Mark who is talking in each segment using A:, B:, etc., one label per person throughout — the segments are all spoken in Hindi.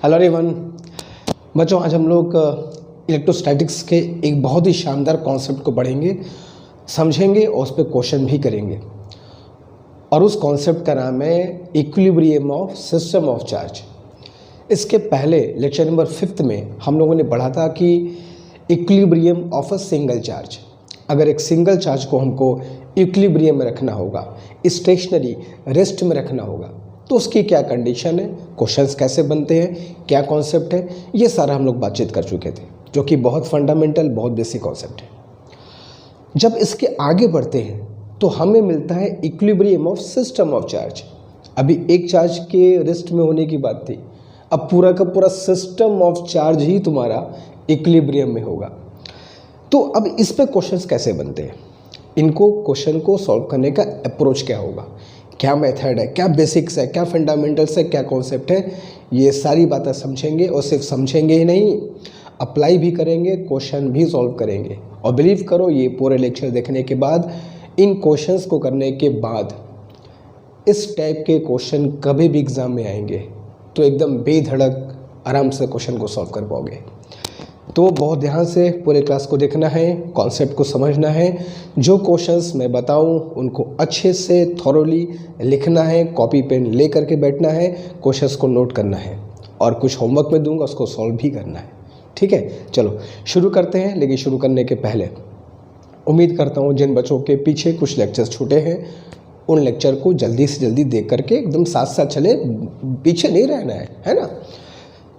A: Hello everyone. बच्चों, आज हम लोग इलेक्ट्रोस्टैटिक्स के एक बहुत ही शानदार कॉन्सेप्ट को पढ़ेंगे, समझेंगे और उस पर क्वेश्चन भी करेंगे। और उस कॉन्सेप्ट का नाम है equilibrium of system of charge. इसके पहले लेक्चर नंबर 5 में हम लोगों ने पढ़ा था कि equilibrium of a single charge. अगर एक सिंगल चार्ज को हमको इक्विलिब्रियम में रखना होगा, स्टेशनरी रेस्ट में रखना होगा, तो उसकी क्या कंडीशन है, क्वेश्चंस कैसे बनते हैं, क्या कॉन्सेप्ट है, ये सारा हम लोग बातचीत कर चुके थे, जो कि बहुत फंडामेंटल, बहुत बेसिक कॉन्सेप्ट है। जब इसके आगे बढ़ते हैं तो हमें मिलता है equilibrium of system of charge. अभी एक चार्ज के रेस्ट में होने की बात थी, अब पूरा का पूरा सिस्टम ऑफ चार्ज ही तुम्हारा इक्विलिब्रियम में होगा। तो अब इस पे क्वेश्चंस कैसे बनते हैं, इनको क्वेश्चन को सॉल्व करने का अप्रोच क्या होगा, क्या मेथड है, क्या बेसिक्स है, क्या फंडामेंटल्स है, क्या कॉन्सेप्ट है, ये सारी बातें समझेंगे। और सिर्फ समझेंगे ही नहीं, अप्लाई भी करेंगे, क्वेश्चन भी सॉल्व करेंगे। और बिलीव करो, ये पूरे लेक्चर देखने के बाद, इन क्वेश्चंस को करने के बाद, इस टाइप के क्वेश्चन कभी भी एग्ज़ाम में आएंगे तो एकदम बेधड़क आराम से क्वेश्चन को सॉल्व कर पाओगे। तो बहुत ध्यान से पूरे क्लास को देखना है, कॉन्सेप्ट को समझना है। जो क्वेश्चंस मैं बताऊं उनको अच्छे से थॉरोली लिखना है, कॉपी पेन ले करके बैठना है, क्वेश्चंस को नोट करना है, और कुछ होमवर्क में दूंगा उसको सॉल्व भी करना है। ठीक है, चलो शुरू करते हैं। लेकिन शुरू करने के पहले उम्मीद करता हूँ जिन बच्चों के पीछे कुछ लेक्चर्स छूटे हैं, उन लेक्चर को जल्दी से जल्दी देख करके एकदम साथ साथ चले, पीछे नहीं रहना है ना।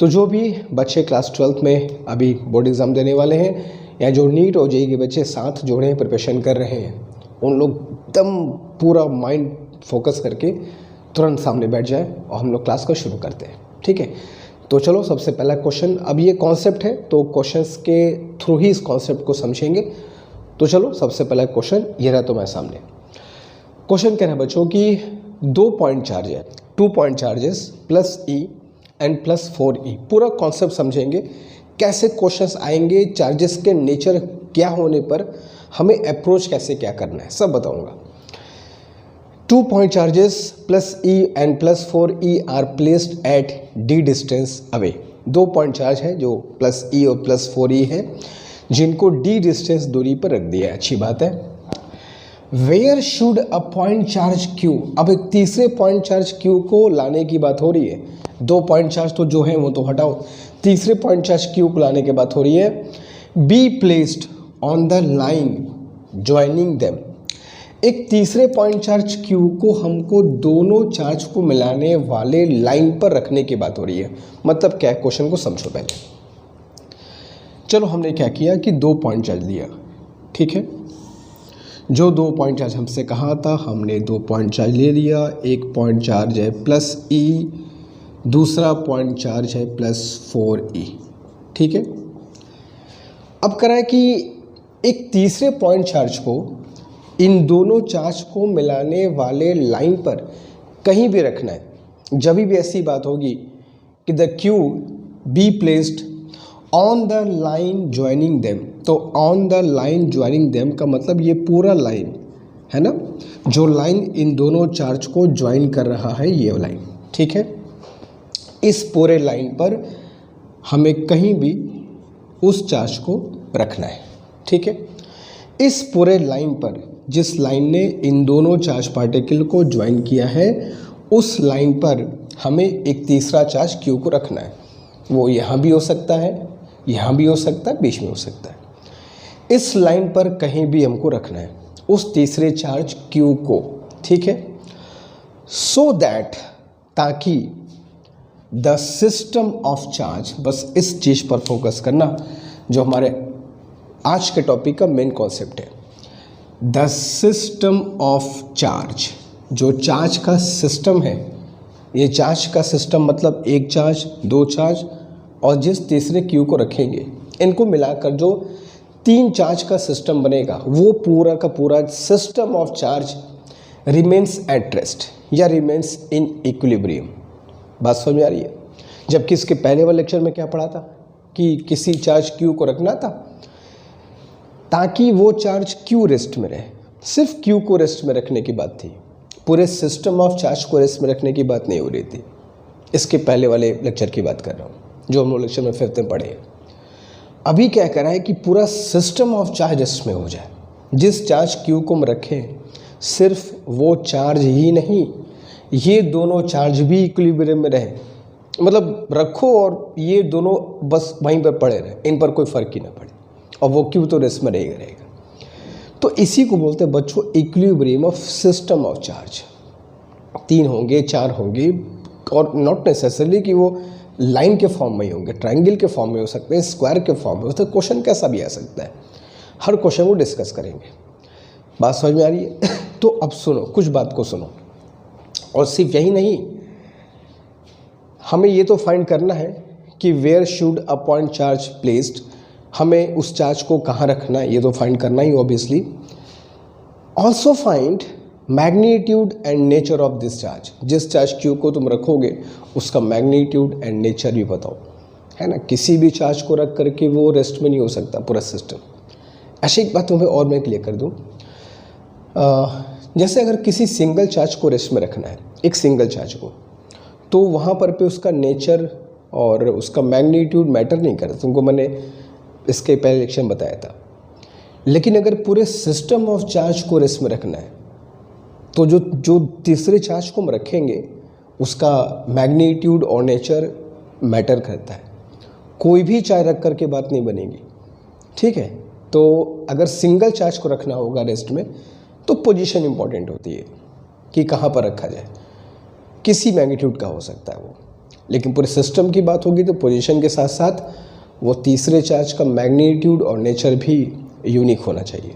A: तो जो भी बच्चे क्लास 12th में अभी बोर्ड एग्ज़ाम देने वाले हैं, या जो नीट और जेईई के बच्चे साथ जोड़े हैं, प्रिपरेशन कर रहे हैं, उन लोग एकदम पूरा माइंड फोकस करके तुरंत सामने बैठ जाए और हम लोग क्लास को शुरू करते हैं। ठीक है, तो चलो सबसे पहला क्वेश्चन। अब ये कॉन्सेप्ट है तो क्वेश्चंस के थ्रू ही इस कॉन्सेप्ट को समझेंगे। तो चलो सबसे पहला क्वेश्चन ये रहा तुम्हारे सामने। क्वेश्चन कह रहा है बच्चों कि 2 पॉइंट चार्ज है, 2 point charges plus E and plus 4e। पूरा कॉन्सेप्ट समझेंगे, कैसे क्वेश्चंस आएंगे, चार्जेस के नेचर क्या होने पर हमें अप्रोच कैसे क्या करना है, सब बताऊंगा। 2 point charges plus e and plus 4e are placed at d distance away. 2 point charge है जो प्लस e और प्लस 4e है, जिनको d डिस्टेंस दूरी पर रख दिया है। अच्छी बात है। Where should a point charge q। अब एक तीसरे पॉइंट चार्ज q को लाने की बात हो रही है। 2 पॉइंट चार्ज तो जो है वो तो हटाओ, तीसरे पॉइंट चार्ज q को लाने की बात हो रही है। B placed on the line joining them. एक तीसरे पॉइंट चार्ज q को हमको दोनों चार्ज को मिलाने वाले लाइन पर रखने की बात हो रही है। मतलब क्या है, क्वेश्चन को समझो पहले। चलो हमने क्या किया कि 2 पॉइंट चार्ज लिया, ठीक है। जो 2 पॉइंट चार्ज हमसे कहा था, हमने 2 पॉइंट चार्ज ले लिया। एक पॉइंट चार्ज है प्लस e, दूसरा पॉइंट चार्ज है प्लस 4e। ठीक है, अब करा है कि एक तीसरे पॉइंट चार्ज को इन दोनों चार्ज को मिलाने वाले लाइन पर कहीं भी रखना है। जब भी ऐसी बात होगी कि द q be placed on the line joining them, तो on the line joining them का मतलब ये पूरा लाइन है ना, जो लाइन इन दोनों चार्ज को ज्वाइन कर रहा है, ये लाइन। ठीक है, इस पूरे लाइन पर हमें कहीं भी उस चार्ज को रखना है। ठीक है, इस पूरे लाइन पर जिस लाइन ने इन दोनों चार्ज पार्टिकल को ज्वाइन किया है, उस लाइन पर हमें एक तीसरा चार्ज q को रखना है। वो यहाँ भी हो सकता है, यहाँ भी हो सकता है, बीच में हो सकता है। इस लाइन पर कहीं भी हमको रखना है उस तीसरे चार्ज q को। ठीक है, सो दैट, ताकि द सिस्टम ऑफ चार्ज, बस इस चीज़ पर फोकस करना जो हमारे आज के टॉपिक का मेन कॉन्सेप्ट है। द सिस्टम ऑफ चार्ज, जो चार्ज का सिस्टम है, ये चार्ज का सिस्टम मतलब एक चार्ज, 2 चार्ज और जिस तीसरे q को रखेंगे, इनको मिलाकर जो 3 चार्ज का सिस्टम बनेगा, वो पूरा का पूरा system of charge remains at rest या रिमेन्स इन इक्विलिब्रियम। बात समझ में आ रही है? जबकि इसके पहले वाले लेक्चर में क्या पढ़ा था कि किसी चार्ज q को रखना था ताकि वो चार्ज q रेस्ट में रहे। सिर्फ q को रेस्ट में रखने की बात थी, पूरे सिस्टम ऑफ चार्ज को रेस्ट में रखने की बात नहीं हो रही थी। इसके पहले वाले लेक्चर की बात कर रहा हूँ, जो हम लोग लेक्चर में 5th में पढ़े हैं। अभी क्या कह रहा है कि पूरा सिस्टम ऑफ चार्ज रेस्ट में हो जाए। जिस चार्ज क्यू को हम रखें, सिर्फ वो चार्ज ही नहीं, ये दोनों चार्ज भी इक्विलिब्रियम में रहे, मतलब रखो और ये दोनों बस वहीं पर पड़े रहे, इन पर कोई फर्क ही ना पड़े, और वो क्यू तो रेस्ट में रहेगा। तो इसी को बोलते हैं बच्चों equilibrium of system of charge. 3 होंगे, 4 होंगे, और नॉट नेसेसरली कि वो लाइन के फॉर्म में ही होंगे, ट्रायंगल के फॉर्म में हो सकते हैं, स्क्वायर के फॉर्म में हो सकते हैं, क्वेश्चन कैसा भी आ सकता है। हर क्वेश्चन को डिस्कस करेंगे। बात समझ में आ रही है? तो अब सुनो, कुछ बात को सुनो, और सिर्फ यही नहीं, हमें ये तो फाइंड करना है कि where should a point charge placed, हमें उस चार्ज को कहाँ रखना है, ये तो फाइंड करना ही obviously. Also find magnitude and nature of this charge, जिस चार्ज क्यू को तुम रखोगे उसका मैग्नीट्यूड एंड नेचर भी बताओ, है ना। किसी भी चार्ज को रख करके वो रेस्ट में नहीं हो सकता पूरा सिस्टम। ऐसी एक बात तुम्हें और मैं क्लियर कर दूँ, जैसे अगर किसी सिंगल चार्ज को रेस्ट में रखना है, एक सिंगल चार्ज को, तो वहाँ पर पे उसका नेचर और उसका मैग्नीट्यूड मैटर नहीं करता, तुमको मैंने इसके पहले लेक्चर में बताया था। लेकिन अगर पूरे सिस्टम ऑफ चार्ज को रेस्ट में रखना है, तो जो तीसरे चार्ज को हम रखेंगे उसका मैग्नीट्यूड और नेचर मैटर करता है। कोई भी चार्ज रख करके बात नहीं बनेगी, ठीक है। तो अगर सिंगल चार्ज को रखना होगा रेस्ट में, तो पोजीशन इंपॉर्टेंट होती है कि कहाँ पर रखा जाए, किसी मैग्नीट्यूड का हो सकता है वो। लेकिन पूरे सिस्टम की बात होगी तो पोजीशन के साथ साथ वो तीसरे चार्ज का मैग्नीट्यूड और नेचर भी यूनिक होना चाहिए।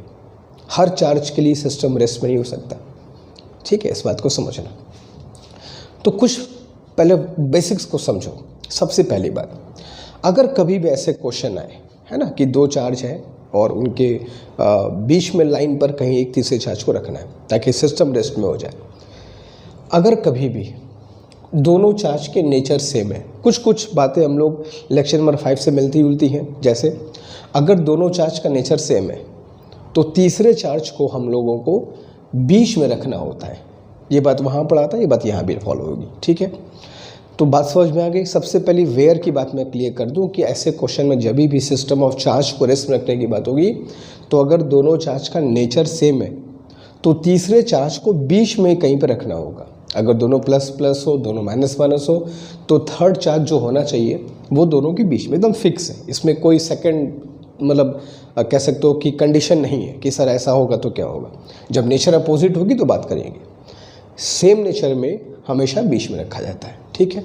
A: हर चार्ज के लिए सिस्टम रेस्ट में नहीं हो सकता, ठीक है, इस बात को समझना। तो कुछ पहले बेसिक्स को समझो। सबसे पहली बात, अगर कभी भी ऐसे क्वेश्चन आए, है ना, कि 2 चार्ज हैं और उनके बीच में लाइन पर कहीं एक तीसरे चार्ज को रखना है ताकि सिस्टम रेस्ट में हो जाए। अगर कभी भी दोनों चार्ज के नेचर सेम है, कुछ बातें हम लोग लेक्चर नंबर 5 से मिलती जुलती हैं, जैसे अगर दोनों चार्ज का नेचर सेम है तो तीसरे चार्ज को हम लोगों को बीच में रखना होता है। ये बात वहाँ पर आता है, ये बात यहाँ भी फॉलो होगी, ठीक है। तो बात समझ में आ गई। सबसे पहले वेयर की बात मैं क्लियर कर दूं कि ऐसे क्वेश्चन में जब भी सिस्टम ऑफ चार्ज को रेस्ट में रखने की बात होगी, तो अगर दोनों चार्ज का नेचर सेम है तो तीसरे चार्ज को बीच में कहीं पर रखना होगा। अगर दोनों प्लस प्लस हो, दोनों माइनस माइनस हो, तो थर्ड चार्ज जो होना चाहिए वो दोनों के बीच में एकदम फिक्स है। इसमें कोई सेकंड मतलब कह सकते हो कि कंडीशन नहीं है कि सर ऐसा होगा तो क्या होगा। जब नेचर अपोजिट होगी तो बात करेंगे। सेम नेचर में हमेशा बीच में रखा जाता है, ठीक है।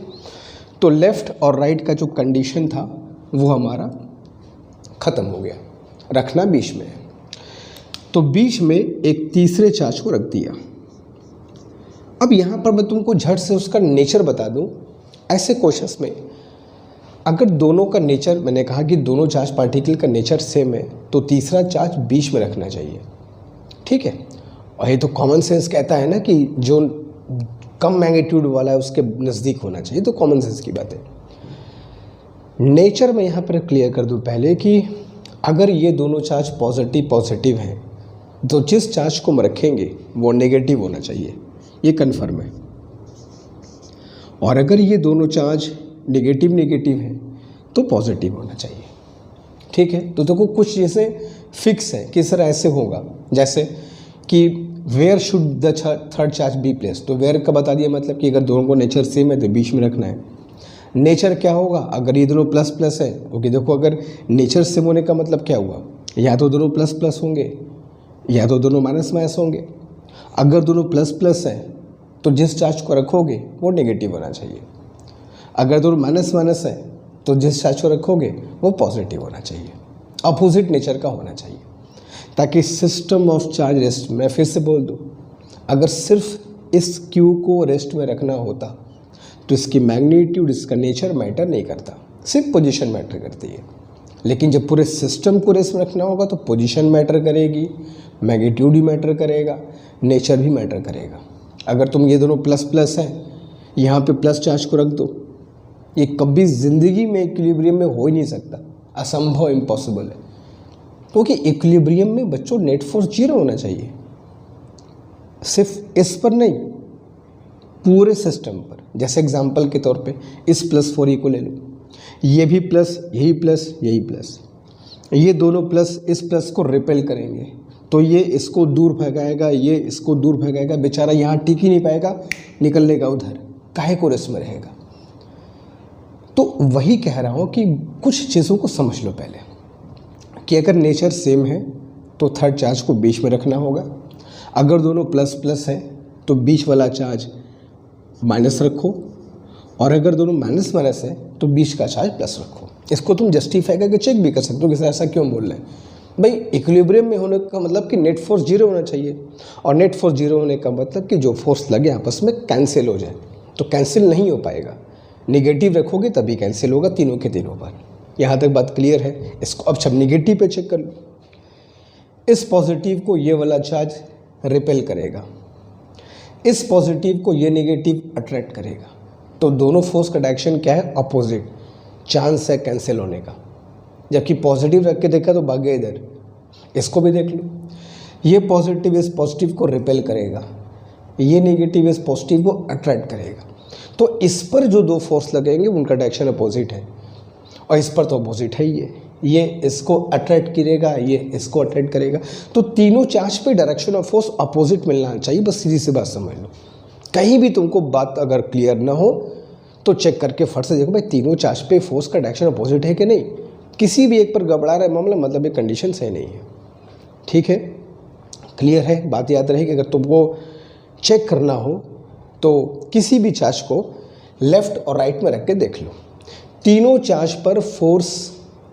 A: तो लेफ़्ट और राइट का जो कंडीशन था वो हमारा ख़त्म हो गया, रखना बीच में है। तो बीच में एक तीसरे चार्ज को रख दिया। अब यहाँ पर मैं तुमको झट से उसका नेचर बता दूँ। ऐसे क्वेश्चंस में अगर दोनों का नेचर, मैंने कहा कि दोनों चार्ज पार्टिकल का नेचर सेम है, तो तीसरा चार्ज बीच में रखना चाहिए, ठीक है। और ये तो कॉमन सेंस कहता है ना कि जो कम मैग्नीट्यूड वाला है उसके नज़दीक होना चाहिए, तो कॉमन सेंस की बात है। नेचर में यहाँ पर क्लियर कर दूँ पहले कि अगर ये दोनों चार्ज पॉजिटिव हैं तो जिस चार्ज को हम रखेंगे वो नेगेटिव होना चाहिए, ये कन्फर्म है। और अगर ये दोनों चार्ज नेगेटिव हैं तो पॉजिटिव होना चाहिए, ठीक है। तो देखो कुछ जैसे फिक्स है कि सर ऐसे होगा, जैसे कि where should the third charge be place, तो वेयर का बता दिया, मतलब कि अगर दोनों को नेचर सेम है तो बीच में रखना है। नेचर क्या होगा, अगर ये दोनों प्लस प्लस है, ओके। देखो अगर नेचर सेम होने का मतलब क्या हुआ, या तो दोनों प्लस प्लस होंगे या तो दोनों माइनस माइनस होंगे। अगर दोनों प्लस प्लस हैं तो जिस चार्ज को रखोगे वो नेगेटिव होना चाहिए। अगर दोनों माइनस माइनस है तो जिस चार्ज को रखोगे वो पॉजिटिव होना चाहिए, अपोजिट नेचर का होना चाहिए, ताकि सिस्टम ऑफ चार्ज रेस्ट, मैं फिर से बोल दूं, अगर सिर्फ इस क्यू को रेस्ट में रखना होता तो इसकी मैग्नीट्यूड, इसका नेचर मैटर नहीं करता, सिर्फ पोजीशन मैटर करती है। लेकिन जब पूरे सिस्टम को रेस्ट में रखना होगा तो पोजीशन मैटर करेगी, मैग्नीट्यूड भी मैटर करेगा, नेचर भी मैटर करेगा। अगर तुम ये दोनों प्लस प्लस हैं, यहाँ पे प्लस चार्ज को रख दो, ये कभी ज़िंदगी में इक्विलिब्रियम में हो ही नहीं सकता, असंभव, इम्पॉसिबल है। क्योंकि इक्विलिब्रियम में बच्चों नेट फोर्स 0 होना चाहिए। सिर्फ इस पर नहीं, पूरे सिस्टम पर। जैसे एग्जांपल के तौर पे इस +4 को ले लो, ये भी प्लस, यही प्लस, यही प्लस, ये दोनों प्लस इस प्लस को रिपेल करेंगे, तो ये इसको दूर भगाएगा, ये इसको दूर भगाएगा, बेचारा यहाँ टिक ही नहीं पाएगा, निकल लेगा उधर, काहे को रेस में रहेगा। तो वही कह रहा हूँ कि कुछ चीज़ों को समझ लो पहले, कि अगर नेचर सेम है तो थर्ड चार्ज को बीच में रखना होगा, अगर दोनों प्लस प्लस है तो बीच वाला चार्ज माइनस रखो, और अगर दोनों माइनस माइनस है तो बीच का चार्ज प्लस रखो। इसको तुम जस्टिफाई करके चेक भी कर सकते हो कि ऐसा क्यों बोल रहे हैं। भाई इक्विलिब्रियम में होने का मतलब कि नेट फोर्स 0 होना चाहिए, और नेट फोर्स 0 होने का मतलब कि जो फोर्स लगे आपस में कैंसिल हो जाए, तो कैंसिल नहीं हो पाएगा, निगेटिव रखोगे तभी कैंसिल होगा तीनों के तीनों पर। यहाँ तक बात क्लियर है। इसको अब सब निगेटिव पे चेक कर लो, इस पॉजिटिव को ये वाला चार्ज रिपेल करेगा, इस पॉजिटिव को ये नेगेटिव अट्रैक्ट करेगा, तो दोनों फोर्स का डायरेक्शन क्या है, अपोजिट, चांस है कैंसिल होने का। जबकि पॉजिटिव रख के देखा तो भाग गया इधर। इसको भी देख लो, ये पॉजिटिव इस पॉजिटिव को रिपेल करेगा, ये नेगेटिव इस पॉजिटिव को अट्रैक्ट करेगा, तो इस पर जो दो फोर्स लगेंगे उनका डायरेक्शन अपोजिट है, और इस पर तो अपोजिट है ही है। ये इसको अट्रैक्ट करेगा, ये इसको अट्रैक्ट करेगा, तो तीनों चार्ज पे डायरेक्शन ऑफ फोर्स अपोजिट मिलना चाहिए। बस सीधी सी बात समझ लो। कहीं भी तुमको बात अगर क्लियर ना हो तो चेक करके फट से देखो भाई तीनों चार्ज पे फोर्स का डायरेक्शन अपोजिट है कि नहीं। किसी भी एक पर गड़बड़ा रहा है मामला, मतलब ये कंडीशन सही नहीं है। ठीक है, क्लियर है, बात याद रहेगी। अगर तुमको चेक करना हो तो किसी भी चार्ज को लेफ्ट और राइट में रख के देख लो, तीनों चार्ज पर फोर्स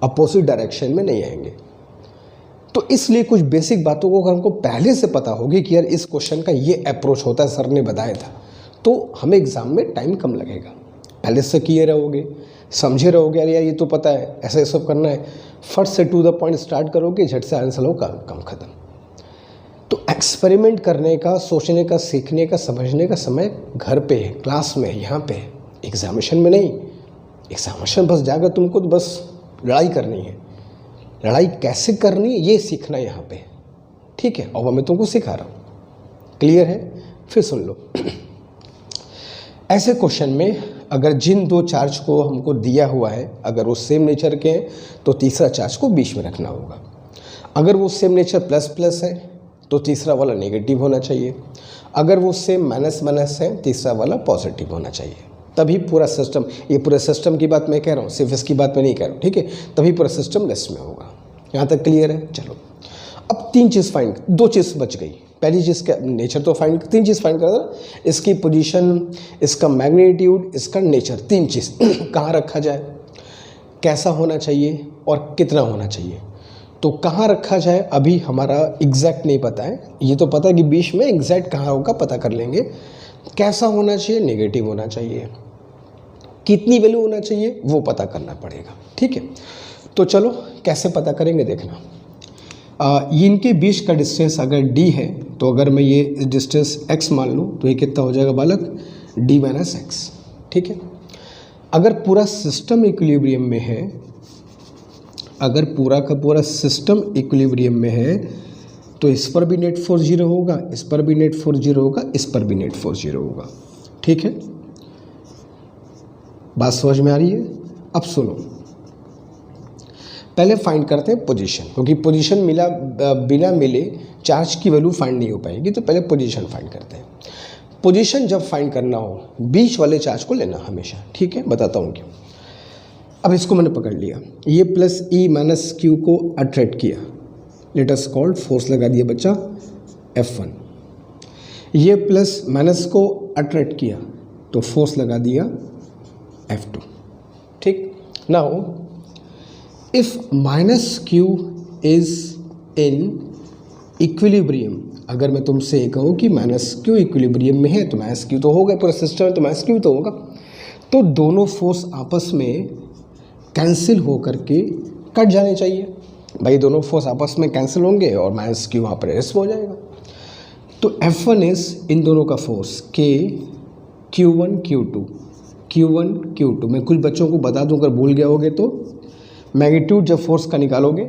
A: अपोजिट डायरेक्शन में नहीं आएंगे। तो इसलिए कुछ बेसिक बातों को अगर हमको पहले से पता होगी कि यार इस क्वेश्चन का ये अप्रोच होता है, सर ने बताया था, तो हमें एग्जाम में टाइम कम लगेगा। पहले से किए रहोगे, समझे रहोगे, यार ये तो पता है, ऐसा सब करना है, फट से टू द पॉइंट स्टार्ट करोगे, झट से आंसर हो, काम खत्म। तो एक्सपेरिमेंट करने का, सोचने का, सीखने का, समझने का समय घर पे है, क्लास में है, यहाँ पे है, एग्जामिनेशन में नहीं। एग्जामिनेशन बस जाकर तुमको तो बस लड़ाई करनी है, लड़ाई कैसे करनी है ये सीखना है यहाँ पे। ठीक है, और मैं तुमको सिखा रहा हूँ। क्लियर है? फिर सुन लो। ऐसे क्वेश्चन में अगर जिन दो चार्ज को हमको दिया हुआ है, अगर वो सेम नेचर के हैं तो तीसरा चार्ज को बीच में रखना होगा। अगर वो सेम नेचर प्लस प्लस है तो तीसरा वाला नेगेटिव होना चाहिए। अगर वो सेम माइनस माइनस है, तीसरा वाला पॉजिटिव होना चाहिए। तभी पूरा सिस्टम, ये पूरे सिस्टम की बात मैं कह रहा हूँ, सिर्फ इसकी बात मैं नहीं कह रहा हूँ। ठीक है, तभी पूरा सिस्टम लेस में होगा। यहाँ तक क्लियर है? चलो, अब तीन चीज़ फाइंड, दो चीज़ बच गई। पहली चीज़ का नेचर तो फाइंड, तीन चीज़ फाइंड करा था, इसकी पोजीशन, इसका मैग्नीट्यूड, इसका नेचर, तीन चीज़ कहाँ रखा जाए, कैसा होना चाहिए और कितना होना चाहिए। तो कहाँ रखा जाए अभी हमारा एग्जैक्ट नहीं पता है, ये तो पता है कि बीच में एग्जैक्ट कहाँ होगा पता कर लेंगे। कैसा होना चाहिए, नेगेटिव होना चाहिए, कितनी वैल्यू होना चाहिए वो पता करना पड़ेगा। ठीक है, तो चलो कैसे पता करेंगे देखना। इनके बीच का डिस्टेंस अगर d है तो अगर मैं ये डिस्टेंस x मान लूँ तो ये कितना हो जाएगा बालक, d माइनस एक्स। ठीक है, अगर पूरा सिस्टम इक्विलिब्रियम में है, अगर पूरा का पूरा सिस्टम इक्विलिब्रियम में है तो इस पर भी नेट फोर्स 0 होगा, इस पर भी नेट फोर्स 0 होगा, इस पर भी नेट फोर्स 0 होगा। ठीक है, बात समझ में आ रही है? अब सुनो, पहले फाइंड करते हैं पोजीशन, क्योंकि पोजीशन मिला बिना मिले चार्ज की वैल्यू फाइंड नहीं हो पाएगी। तो पहले पोजीशन फाइंड करते हैं। पोजीशन जब फाइंड करना हो बीच वाले चार्ज को लेना हमेशा। ठीक है, बताता हूँ क्यों। अब इसको मैंने पकड़ लिया, ये प्लस ई माइनस क्यू को अट्रैक्ट किया, लेट अस कॉल, फोर्स लगा दिया बच्चा F1। ये प्लस माइनस को अट्रैक्ट किया तो फोर्स लगा दिया F2। ठीक, now if minus Q is in equilibrium, अगर मैं तुमसे ये कहूँ कि माइनस क्यू इक्विलिब्रियम में है तो माइनस क्यू तो होगा, पूरा सिस्टम है तो माइनस क्यू तो होगा, तो दोनों फोर्स आपस में कैंसिल हो करके कट जाने चाहिए। भाई दोनों फोर्स आपस में कैंसिल होंगे और माइनस क्यू वहाँ पर रेस्ट हो जाएगा। तो F1 इज इन दोनों का force K Q1 Q2 Q1 Q2। मैं कुछ बच्चों को बता दूं, अगर भूल गए होगे तो मैग्नीट्यूड जब फोर्स का निकालोगे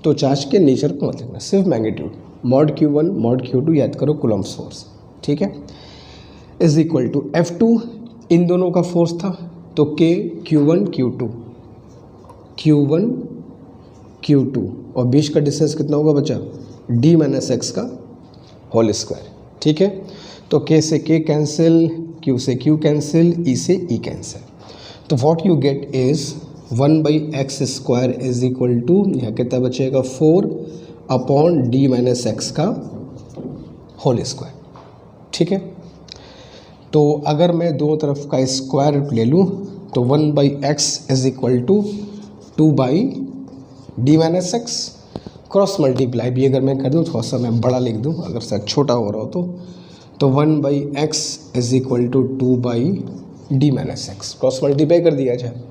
A: तो चार्ज के नेचर को मत लिखना, सिर्फ magnitude, mod Q1 mod Q2 याद करो, कूलम्ब्स फोर्स। ठीक है, इज इक्वल टू F2 इन दोनों का फोर्स था, तो K Q1 Q2 और बीच का डिस्टेंस कितना होगा बच्चा, D माइनस एक्स का होल स्क्वायर। ठीक है, तो K से K कैंसिल, Q से Q कैंसिल, E से E कैंसिल, तो what you get is 1/x square is equal to, यहाँ कितना बचेगा 4 अपॉन D माइनस एक्स का होल स्क्वायर। ठीक है, तो अगर मैं दोनों तरफ का स्क्वायर ले लूँ तो 1/x is equal to 2/D minus x, cross multiply भी अगर मैं कर दूँ, थोड़ा सा मैं बड़ा लिख दूँ अगर शायद छोटा हो रहा हो तो 1/x is equal to 2/D minus x, cross multiply कर दिया जाए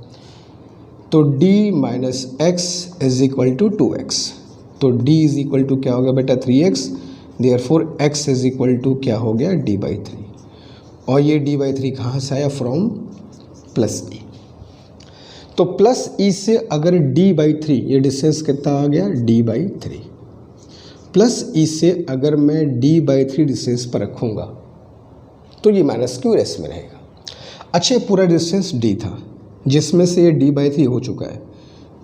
A: तो D minus x is equal to 2x, तो D इज इक्वल टू क्या हो गया बेटा 3x, therefore x is equal to क्या हो गया D/3, और ये D/3 कहाँ से आया, फ्रॉम प्लस E। तो प्लस E से अगर D/3, ये डिस्टेंस कितना आ गया D/3, प्लस E से अगर मैं D/3 डिस्टेंस पर रखूँगा तो ये माइनस Q रेस में रहेगा। अच्छा, पूरा डिस्टेंस D था जिसमें से ये D/3 हो चुका है,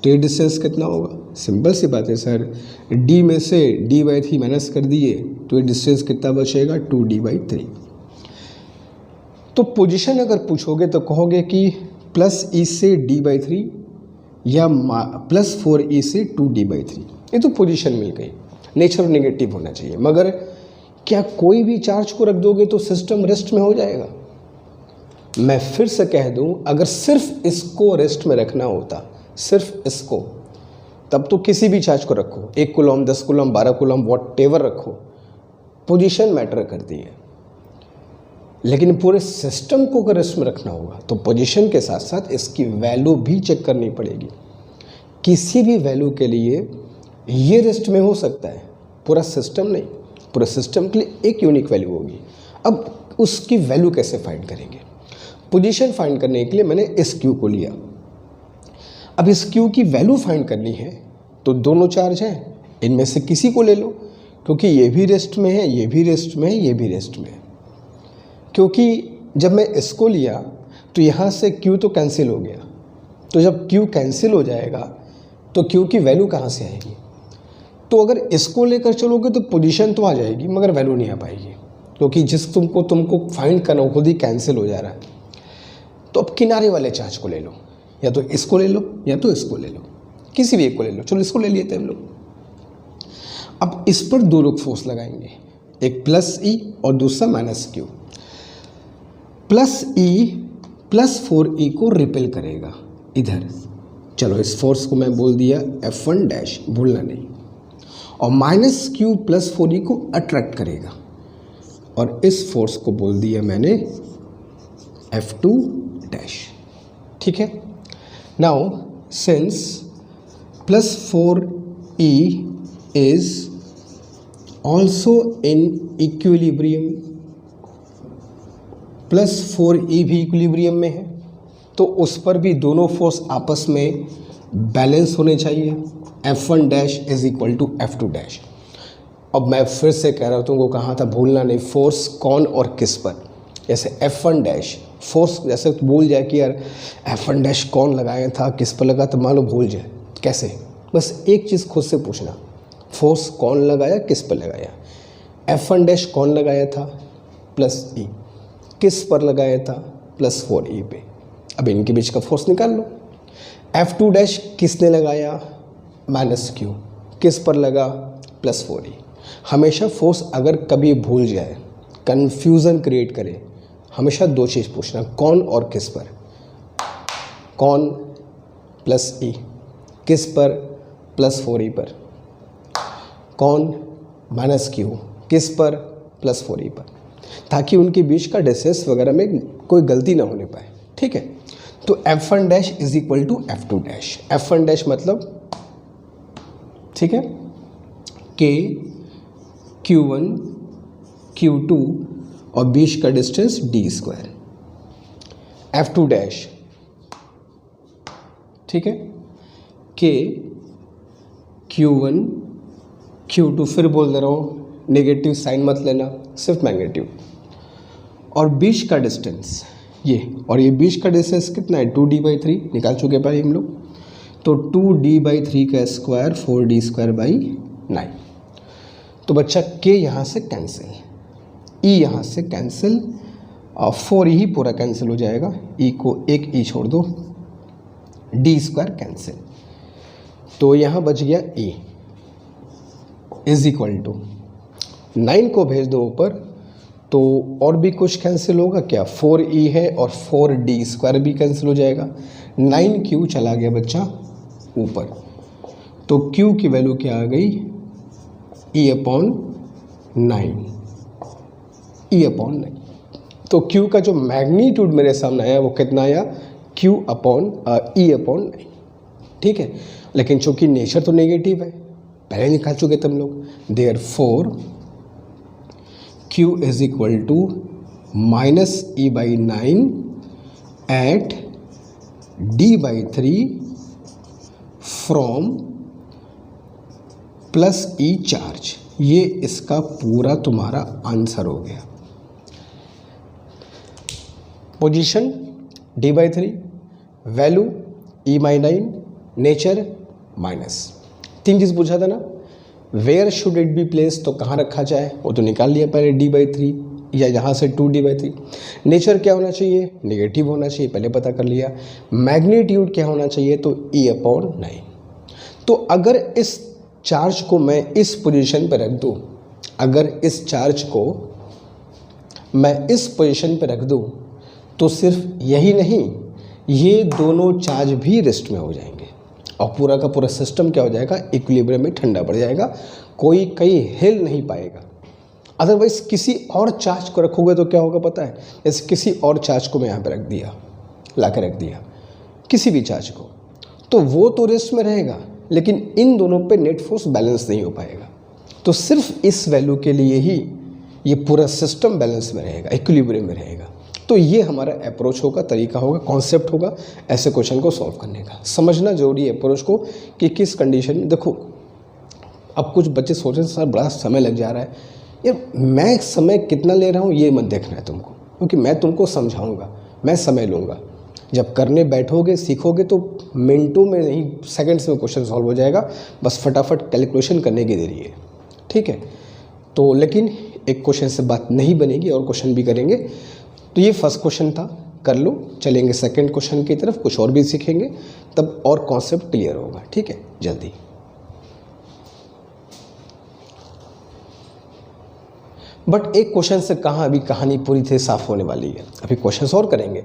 A: तो ये डिस्टेंस कितना होगा, सिंपल सी बात है सर, D में से D/3 माइनस कर दिए तो ये डिस्टेंस कितना बचेगा 2D/3। तो पोजीशन अगर पूछोगे तो कहोगे कि प्लस E से D/3 या प्लस 4E से 2D/3, ये तो पोजीशन मिल गई, नेचर नेगेटिव होना चाहिए, मगर क्या कोई भी चार्ज को रख दोगे तो सिस्टम रेस्ट में हो जाएगा। मैं फिर से कह दूं, अगर सिर्फ इसको रेस्ट में रखना होता, सिर्फ इसको, तब तो किसी भी चार्ज को रखो, 1 कूलम 10 कूलम 12 कूलम व्हाटएवर रखो, पोजीशन मैटर करती है। लेकिन पूरे सिस्टम को अगर रेस्ट में रखना होगा तो पोजीशन के साथ साथ इसकी वैल्यू भी चेक करनी पड़ेगी। किसी भी वैल्यू के लिए ये रेस्ट में हो सकता है, पूरा सिस्टम नहीं, पूरे सिस्टम के लिए एक यूनिक वैल्यू होगी। अब उसकी वैल्यू कैसे फाइंड करेंगे, पोजीशन फाइंड करने के लिए मैंने इस क्यू को लिया। अब इस क्यू की वैल्यू फाइंड करनी है तो दोनों चार्ज हैं, इनमें से किसी को ले लो, क्योंकि ये भी रेस्ट में है, ये भी रेस्ट में है, ये भी रेस्ट में है। क्योंकि जब मैं इसको लिया तो यहाँ से Q तो कैंसिल हो गया, तो जब Q कैंसिल हो जाएगा तो Q की वैल्यू कहाँ से आएगी, तो अगर इसको लेकर चलोगे तो पोजीशन तो आ जाएगी मगर वैल्यू नहीं आ पाएगी, क्योंकि जिस तुमको फाइंड करना खुद ही कैंसिल हो जा रहा है। तो अब किनारे वाले चार्ज को ले लो, या तो इसको ले लो या तो इसको ले लो, किसी भी एक को ले लो, चलो इसको ले लिए थे हम लोग। अब इस पर दो लोग फोर्स लगाएंगे, एक प्लस E और दूसरा minus Q। Plus E plus 4E को रिपेल करेगा इधर, चलो इस फोर्स को मैं बोल दिया F1 डैश, भूलना नहीं, और माइनस Q प्लस 4E को अट्रैक्ट करेगा, और इस फोर्स को बोल दिया मैंने F2 डैश। ठीक है, now since plus 4E is also in equilibrium, plus 4E भी इक्विलिब्रियम में है, तो उस पर भी दोनों फोर्स आपस में बैलेंस होने चाहिए। F1 dash is equal to F2 dash. अब मैं फिर से कह रहा हूँ, तुमको कहा था भूलना नहीं, फोर्स कौन और किस पर। जैसे F1 डैश फोर्स, जैसे भूल जाए कि यार F1 डैश कौन लगाया था, किस पर लगा, तो मान लो भूल जाए, कैसे, बस एक चीज़ खुद से पूछना, फोर्स कौन लगाया, किस पर लगाया। F1 डैश कौन लगाया था, प्लस E, किस पर लगाया था, प्लस 4E पे। अब इनके बीच का फोर्स निकाल लो। F2 डैश किसने लगाया, माइनस Q, किस पर लगा, प्लस 4E। हमेशा फोर्स अगर कभी भूल जाए, कन्फ्यूज़न क्रिएट करे, हमेशा दो चीज़ पूछना, कौन और किस पर। कौन प्लस E, किस पर, प्लस 4E पर। कौन माइनस Q, किस पर, प्लस 4E पर, ताकि उनके बीच का डिस्टेंस वगैरह में कोई गलती ना होने पाए। ठीक है, तो F1 dash is equal to F2 dash. F1 dash मतलब, ठीक है, K Q1 Q2 और बीच का distance D square. F2 dash, ठीक है, K Q1 Q2, फिर बोल दे रहा हूँ, नेगेटिव साइन मत लेना, सिर्फ मैग्नीट्यूड, और बीच का डिस्टेंस ये, और ये बीच का डिस्टेंस कितना है 2d/3 निकाल चुके पहले हम लोग। तो 2d/3 का स्क्वायर 4d²/9। तो बच्चा के यहाँ से कैंसिल, ई यहाँ से कैंसिल और 4 ही पूरा कैंसिल हो जाएगा, ई को एक ई छोड़ दो, d² कैंसिल। तो यहाँ बच गया ई इज इक्वल टू 9 को भेज दो ऊपर, तो और भी कुछ कैंसिल होगा क्या, 4e है और 4d² भी कैंसिल हो जाएगा। 9q चला गया बच्चा ऊपर, तो q की वैल्यू क्या आ गई e/9, e/9। तो q का जो मैग्नीट्यूड मेरे सामने आया वो कितना आया e/9, ठीक है। लेकिन चूंकि नेचर तो नेगेटिव है, पहले निकाल चुके तुम लोग, therefore q is equal to -e/9 at d/3 from +e charge. ये इसका पूरा तुम्हारा आंसर हो गया। Position d/3, value e/9, nature minus. 3 चीज़ पूछा था ना, where should it be place, तो कहाँ रखा जाए वो तो निकाल लिया पहले d/3, या यहाँ से 2d/3। नेचर क्या होना चाहिए, नेगेटिव होना चाहिए, पहले पता कर लिया। मैग्नीट्यूड क्या होना चाहिए, तो e/9। तो अगर इस चार्ज को मैं इस पोजीशन पर रख दूँ, अगर इस चार्ज को मैं इस पोजीशन पर रख दूँ, तो सिर्फ यही नहीं, ये दोनों चार्ज भी रेस्ट में हो जाएंगे और पूरा का पूरा सिस्टम क्या हो जाएगा, इक्विलिब्रियम में ठंडा पड़ जाएगा, कोई कहीं हिल नहीं पाएगा। अदरवाइज किसी और चार्ज को रखोगे तो क्या होगा पता है, जैसे किसी और चार्ज को मैं यहाँ पे रख दिया, ला के रख दिया किसी भी चार्ज को, तो वो तो रेस्ट में रहेगा, लेकिन इन दोनों पे नेट फोर्स बैलेंस नहीं हो पाएगा। तो सिर्फ इस वैल्यू के लिए ही ये पूरा सिस्टम बैलेंस में रहेगा, इक्विलिब्रियम में रहेगा। तो ये हमारा अप्रोच होगा, तरीका होगा, कॉन्सेप्ट होगा ऐसे क्वेश्चन को सॉल्व करने का। समझना जरूरी है अप्रोच को कि किस कंडीशन में। देखो अब कुछ बच्चे सोच रहे हैं सर बड़ा समय लग जा रहा है, यार मैं समय कितना ले रहा हूँ ये मत देखना है तुमको, क्योंकि मैं तुमको समझाऊंगा, मैं समय लूँगा। जब करने बैठोगे सीखोगे तो मिनटों में नहीं सेकंड्स में क्वेश्चन सॉल्व हो जाएगा, बस फटाफट कैलकुलेशन करने की देरी है, ठीक है। तो लेकिन एक क्वेश्चन से बात नहीं बनेगी और क्वेश्चन भी करेंगे। तो ये फर्स्ट क्वेश्चन था, कर लो, चलेंगे सेकंड क्वेश्चन की तरफ, कुछ और भी सीखेंगे तब और कॉन्सेप्ट क्लियर होगा, ठीक है। जल्दी बट एक क्वेश्चन से कहाँ अभी कहानी पूरी तरह साफ होने वाली है, अभी क्वेश्चन और करेंगे।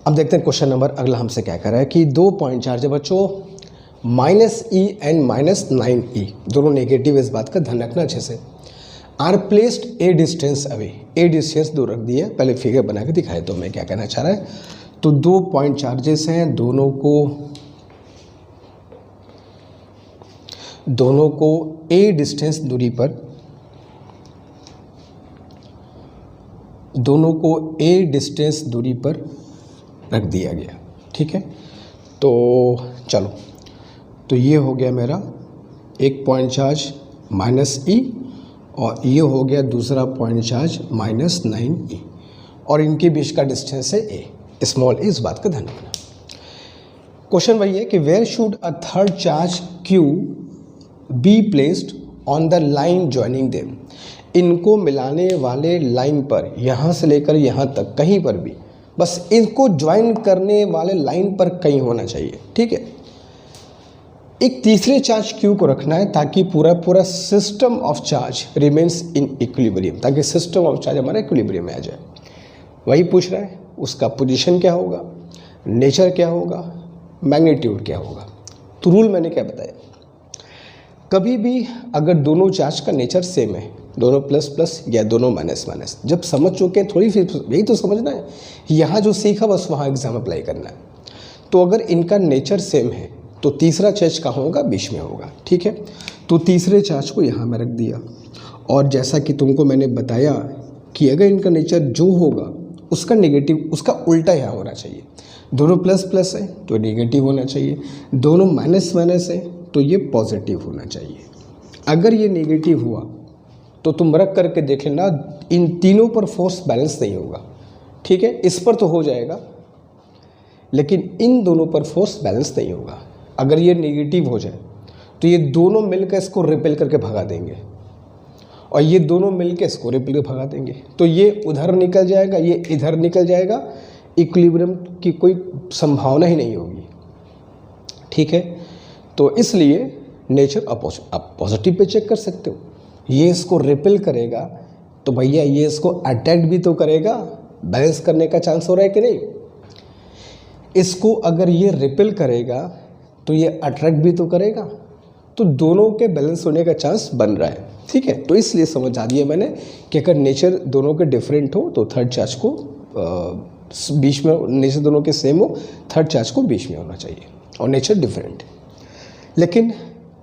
A: अब देखते हैं क्वेश्चन नंबर अगला हमसे क्या कर रहा है कि 2 पॉइंट चार्ज है बच्चों, -e एंड -9e दोनों नेगेटिव, इस बात का ध्यान रखना अच्छे से। Are placed a distance away, a distance दूर रख दिया, पहले फिगर बना के दिखाए तो मैं क्या कहना चाह रहा है। तो 2 पॉइंट चार्जेस हैं, दोनों को ए डिस्टेंस दूरी पर, दोनों को ए डिस्टेंस दूरी पर रख दिया गया, ठीक है। तो चलो, तो ये हो गया मेरा एक पॉइंट चार्ज -e और ये हो गया दूसरा पॉइंट चार्ज -9e और इनके बीच का डिस्टेंस है a, स्मॉल ए, इस बात का ध्यान रखना। क्वेश्चन वही है कि where should a third charge q be placed on the line joining them. इनको मिलाने वाले लाइन पर, यहाँ से लेकर यहाँ तक कहीं पर भी, बस इनको ज्वाइन करने वाले लाइन पर कहीं होना चाहिए, ठीक है। एक तीसरे चार्ज q को रखना है ताकि पूरा system of charge remains in equilibrium, ताकि सिस्टम ऑफ चार्ज हमारा इक्विलिब्रियम में आ जाए। वही पूछ रहा है, उसका पोजीशन क्या होगा, नेचर क्या होगा, मैग्नीट्यूड क्या होगा। तो रूल मैंने क्या बताया, कभी भी अगर दोनों चार्ज का नेचर सेम है, दोनों प्लस प्लस या दोनों माइनस माइनस, जब समझ चुके हैं थोड़ी, फिर यही तो समझना है, यहाँ जो सीखा बस वहाँ एग्जाम अप्लाई करना है। तो अगर इनका नेचर सेम है तो तीसरा चार्ज कहाँ होगा, बीच में होगा, ठीक है। तो तीसरे चार्ज को यहाँ में रख दिया और जैसा कि तुमको मैंने बताया कि अगर इनका नेचर जो होगा उसका नेगेटिव, उसका उल्टा यहाँ होना चाहिए। दोनों प्लस प्लस है तो नेगेटिव होना चाहिए, दोनों माइनस माइनस है तो ये पॉजिटिव होना चाहिए। अगर ये नेगेटिव हुआ तो तुम रख करके देख लेना, इन तीनों पर फोर्स बैलेंस नहीं होगा, ठीक है। इस पर तो हो जाएगा, लेकिन इन दोनों पर फोर्स बैलेंस नहीं होगा। अगर ये नेगेटिव हो जाए तो ये दोनों मिलकर इसको रिपेल करके भगा देंगे, और ये दोनों मिलकर इसको रिपेल करके भगा देंगे, तो ये उधर निकल जाएगा, ये इधर निकल जाएगा, इक्विलिब्रियम की कोई संभावना ही नहीं होगी, ठीक है। तो इसलिए नेचर आप पॉजिटिव पे चेक कर सकते हो, ये इसको रिपेल करेगा तो भैया ये इसको अटैक भी तो करेगा, बैलेंस करने का चांस हो रहा है कि नहीं। इसको अगर ये रिपेल करेगा तो ये अट्रैक्ट भी तो करेगा, तो दोनों के बैलेंस होने का चांस बन रहा है, ठीक है। तो इसलिए समझा दिया मैंने कि अगर नेचर दोनों के डिफरेंट हो तो थर्ड चार्ज को बीच में, नेचर दोनों के सेम हो, थर्ड चार्ज को बीच में होना चाहिए, और नेचर डिफरेंट है। लेकिन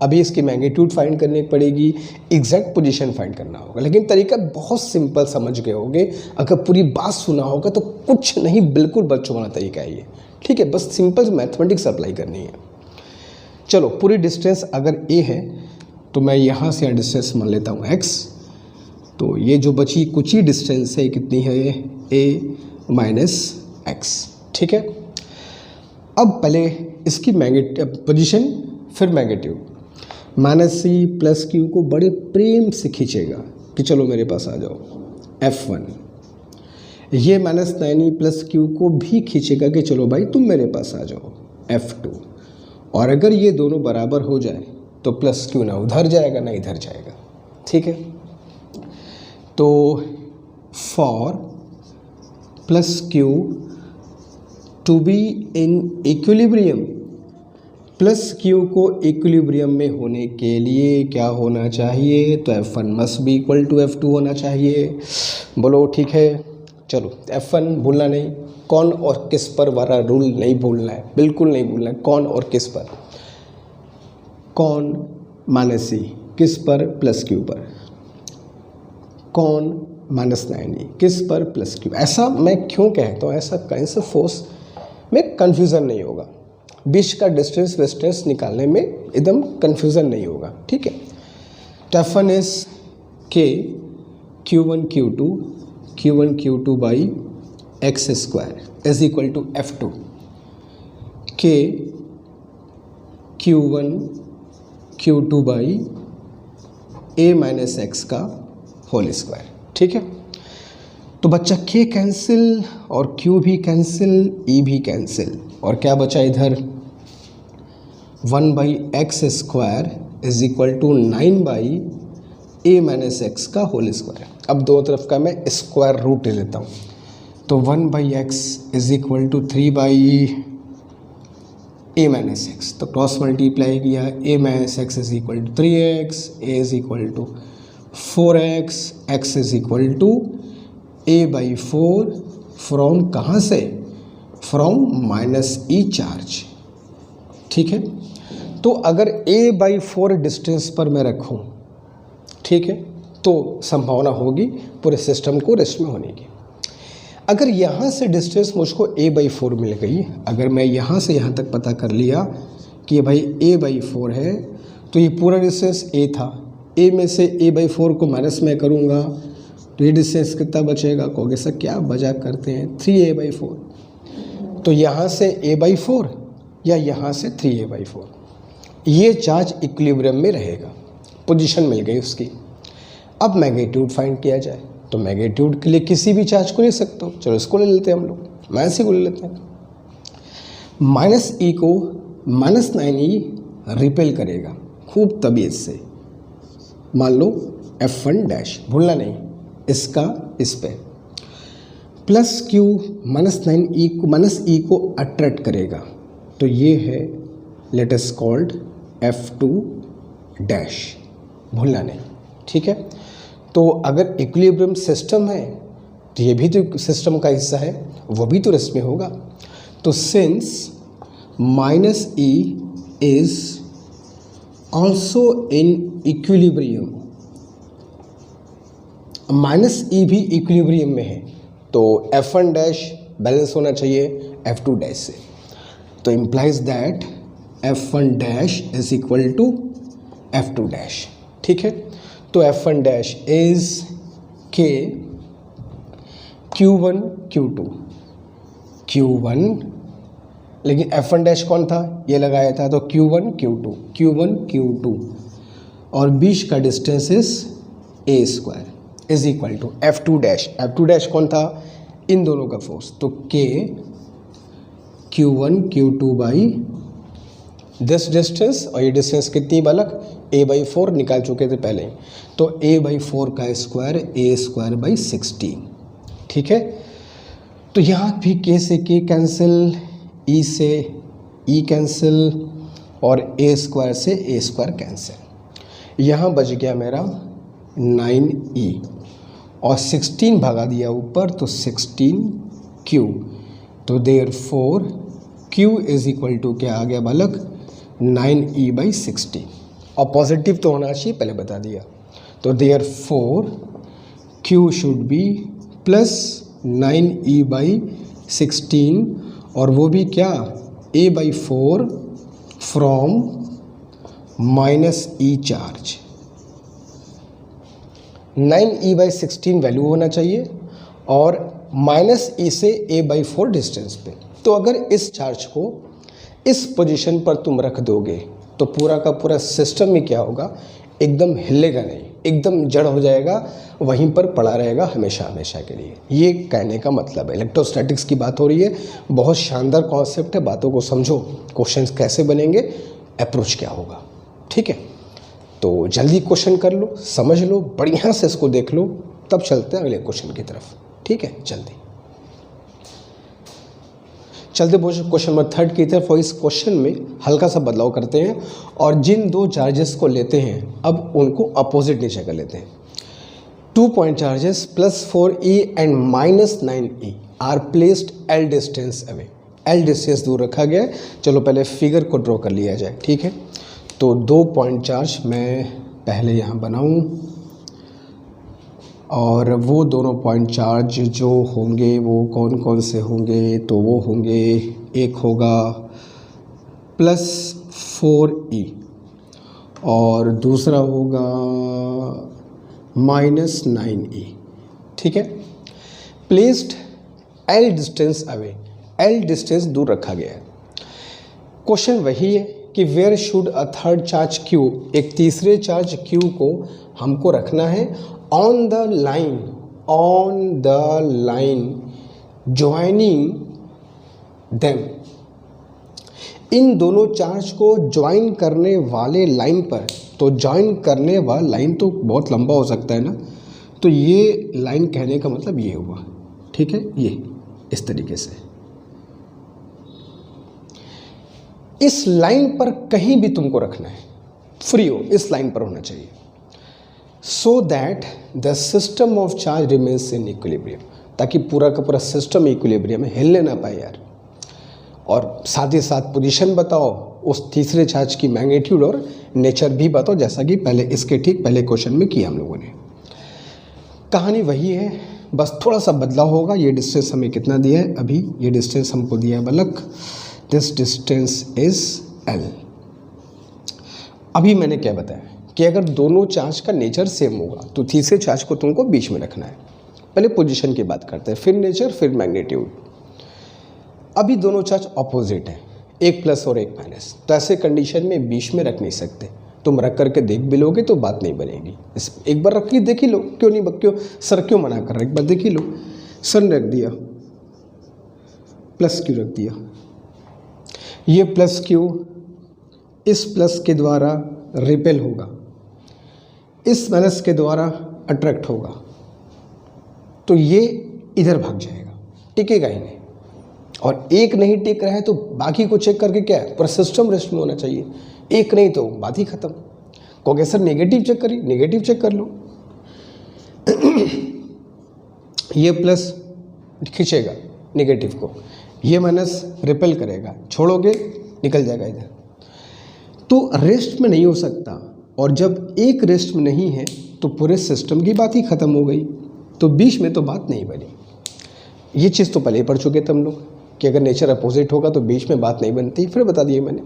A: अभी इसकी मैग्नीट्यूड फाइंड करनी पड़ेगी, एग्जैक्ट पोजीशन फाइंड करना होगा, लेकिन तरीका बहुत सिंपल समझ गए होगे। अगर पूरी बात सुना होगा तो कुछ नहीं, बिल्कुल बच्चों वाला तरीका है ये, ठीक है। बस सिंपल मैथमेटिक्स अप्लाई करनी है। चलो, पूरी डिस्टेंस अगर a है तो मैं यहाँ से डिस्टेंस मान लेता हूँ x, तो ये जो बची कुछ ही डिस्टेंस है कितनी है, a माइनस एक्स, ठीक है। अब पहले इसकी पोजीशन फिर magnitude, minus C plus Q को बड़े प्रेम से खींचेगा कि चलो मेरे पास आ जाओ F1, ये माइनस 9e प्लस क्यू को भी खींचेगा कि चलो भाई तुम मेरे पास आ जाओ F2, और अगर ये दोनों बराबर हो जाए तो प्लस क्यू ना उधर जाएगा ना इधर जाएगा, ठीक है। तो for plus Q to be in equilibrium, plus Q को इक्विलिब्रियम में होने के लिए क्या होना चाहिए, तो F1 must be equal to F2 होना चाहिए। बोलो ठीक है। चलो, F1 भूलना नहीं, कौन और किस पर वाला रूल नहीं भूलना है, बिल्कुल नहीं भूलना है। कौन और किस पर, कौन माइनस सी किस पर, प्लस क्यू पर, कौन माइनस 9e किस पर, प्लस क्यू। ऐसा मैं क्यों कहता हूँ, ऐसा कहीं से फोर्स में कन्फ्यूज़न नहीं होगा, बीच का डिस्टेंस वेस्टेंस निकालने में एकदम कन्फ्यूज़न नहीं होगा, ठीक है। तो F1 is K Q1 Q2 by x square is equal to F2 K Q1 Q2 by a minus x का होल स्क्वायर, ठीक है। तो बच्चा K कैंसिल और Q भी कैंसिल, E भी कैंसिल, और क्या बचा इधर, 1 by x square is equal to 9 by a minus x का होल स्क्वायर। अब दोनों तरफ का मैं स्क्वायर रूट ले लेता हूँ, तो 1 by x is equal to 3 by a minus x, तो क्रॉस मल्टीप्लाई किया, a minus x is equal to 3x, a is equal to 4x, x is equal to a by 4 from कहाँ से, फ्रॉम माइनस e चार्ज, ठीक है। तो अगर a बाई 4 डिस्टेंस पर मैं रखूँ, ठीक है, तो संभावना होगी पूरे सिस्टम को रेस्ट में होने की। अगर यहाँ से डिस्टेंस मुझको a बाई 4 मिल गई, अगर मैं यहाँ से यहाँ तक पता कर लिया कि ये भाई a बाई 4 है, तो ये पूरा डिस्टेंस a था, a में से a बाई 4 को माइनस में करूँगा तो ये डिस्टेंस कितना बचेगा, कहोगे सर क्या मजाक करते हैं, 3a बाई 4। तो यहाँ से a बाई 4 या यहाँ से 3a बाई 4, ये चार्ज इक्विलिब्रियम में रहेगा, पोजीशन मिल गई उसकी। अब मैग्नीट्यूड फाइंड किया जाए, तो मैग्नीट्यूड के लिए किसी भी चार्ज को ले सकते हो, चलो इसको ले लेते हैं हम लोग, माइनस ई को ले लेते हैं। माइनस ई को माइनस 9e रिपेल करेगा खूब तबीयत से, मान लो F1 डैश, भूलना नहीं इसका इस पे, प्लस क्यू माइनस ई को अट्रैक्ट करेगा, तो ये है let us called F2 dash, भूलना नहीं, ठीक है। तो अगर इक्विलिब्रियम सिस्टम है तो ये भी तो सिस्टम का हिस्सा है, वो भी तो रेस्ट में होगा। तो since minus e is also in equilibrium, minus e भी इक्विलिब्रियम में है, तो F1 डैश बैलेंस होना चाहिए F2 डैश से, तो implies that F1 dash is equal to F2 dash, ठीक है। तो F1 dash is K Q1 Q2 Q1, लेकिन F1 डैश कौन था, ये लगाया था, तो Q1 Q2 और बीच का distance is A square is equal to F2 dash कौन था, इन दोनों का फोर्स, तो K Q1 Q2 by this distance, और ये डिस्टेंस कितनी बालक, A/4 निकाल चुके थे पहले ही, तो A/4 का स्क्वायर A² बाई 16, ठीक है। तो यहाँ भी K से K कैंसिल, E से E कैंसिल और A² से A² कैंसिल, यहाँ बच गया मेरा 9E और 16 भगा दिया ऊपर, तो 16Q, तो therefore Q is equal to क्या आ गया बालक, 9E/16, और पॉजिटिव तो होना चाहिए, पहले बता दिया, तो therefore Q should be plus 9E/16, और वो भी क्या, A/4 from -E charge, 9E/16 value होना चाहिए और -E से A/4 डिस्टेंस पे। तो अगर इस चार्ज को इस पोजीशन पर तुम रख दोगे तो पूरा का पूरा सिस्टम ही क्या होगा, एकदम हिलेगा नहीं, एकदम जड़ हो जाएगा, वहीं पर पड़ा रहेगा हमेशा हमेशा के लिए। ये कहने का मतलब है, इलेक्ट्रोस्टैटिक्स की बात हो रही है, बहुत शानदार कॉन्सेप्ट है, बातों को समझो, क्वेश्चंस कैसे बनेंगे, अप्रोच क्या होगा, ठीक है। तो जल्दी क्वेश्चन कर लो, समझ लो, बढ़िया से इसको देख लो, तब चलते हैं अगले क्वेश्चन की तरफ, ठीक है। जल्दी चलते क्वेश्चन नंबर 3 की तरफ, और इस क्वेश्चन में हल्का सा बदलाव करते हैं और जिन दो चार्जेस को लेते हैं अब उनको अपोजिट नीचे कर लेते हैं। 2 point charges +4E and -9E are placed L distance away, L distance दूर रखा गया है। चलो पहले फिगर को ड्रॉ कर लिया जाए, ठीक है। तो 2 पॉइंट चार्ज मैं पहले यहाँ बनाऊँ, और वो दोनों पॉइंट चार्ज जो होंगे वो कौन कौन से होंगे, तो वो होंगे, एक होगा +4E और दूसरा होगा -9E, ठीक है। Placed L distance away, L distance दूर रखा गया है। क्वेश्चन वही है कि where should a third charge Q, एक तीसरे चार्ज Q को हमको रखना है on the line joining them, इन दोनों चार्ज को ज्वाइन करने वाले लाइन पर। तो ज्वाइन करने वाला लाइन तो बहुत लंबा हो सकता है ना, तो ये लाइन कहने का मतलब ये हुआ, ठीक है, ये इस तरीके से इस लाइन पर कहीं भी तुमको रखना है, फ्री हो, इस लाइन पर होना चाहिए, so that the system of charge remains in equilibrium, ताकि पूरा का पूरा सिस्टम इक्विलिब्रियम में हिलने ना पाए यार। और साथ ही साथ पोजीशन बताओ, उस तीसरे चार्ज की मैग्नीट्यूड और नेचर भी बताओ, जैसा कि पहले इसके ठीक पहले क्वेश्चन में किया हम लोगों ने। कहानी वही है, बस थोड़ा सा बदलाव होगा। ये डिस्टेंस हमें कितना दिया है, अभी ये डिस्टेंस हमको दिया है बलक, दिस डिस्टेंस इज L। अभी मैंने क्या बताया कि अगर दोनों चार्ज का नेचर सेम होगा तो तीसरे चार्ज को तुमको बीच में रखना है। पहले पोजीशन की बात करते हैं, फिर नेचर, फिर मैग्नीट्यूड। अभी दोनों चार्ज ऑपोजिट हैं, एक प्लस और एक माइनस, तो ऐसे कंडीशन में बीच में रख नहीं सकते। तुम रख करके देख भी लोगे तो बात नहीं बनेगी। एक बार रख के देख ही लो, क्यों नहीं, क्यों सर क्यों मना कर रहा है, एक बार देख ही लो। सर ने रख दिया, प्लस क्यू रख दिया, ये प्लस क्यू इस प्लस के द्वारा रिपेल होगा, इस माइनस के द्वारा अट्रैक्ट होगा, तो ये इधर भाग जाएगा, टिकेगा ही नहीं। और एक नहीं टिक रहा है तो बाकी को चेक करके क्या है, पूरा सिस्टम रेस्ट में होना चाहिए। एक नहीं तो बात ही खत्म। कहोगे सर नेगेटिव चेक करिए, नेगेटिव चेक कर लो। ये प्लस खींचेगा नेगेटिव को, ये माइनस रिपेल करेगा, छोड़ोगे निकल जाएगा इधर। तो रेस्ट में नहीं हो सकता, और जब एक रेस्ट में नहीं है तो पूरे सिस्टम की बात ही खत्म हो गई, तो बीच में तो बात नहीं बनी। ये चीज़ तो पहले ही पढ़ चुके थे हम लोग कि अगर नेचर अपोजिट होगा तो बीच में बात नहीं बनती। फिर बता दिए मैंने,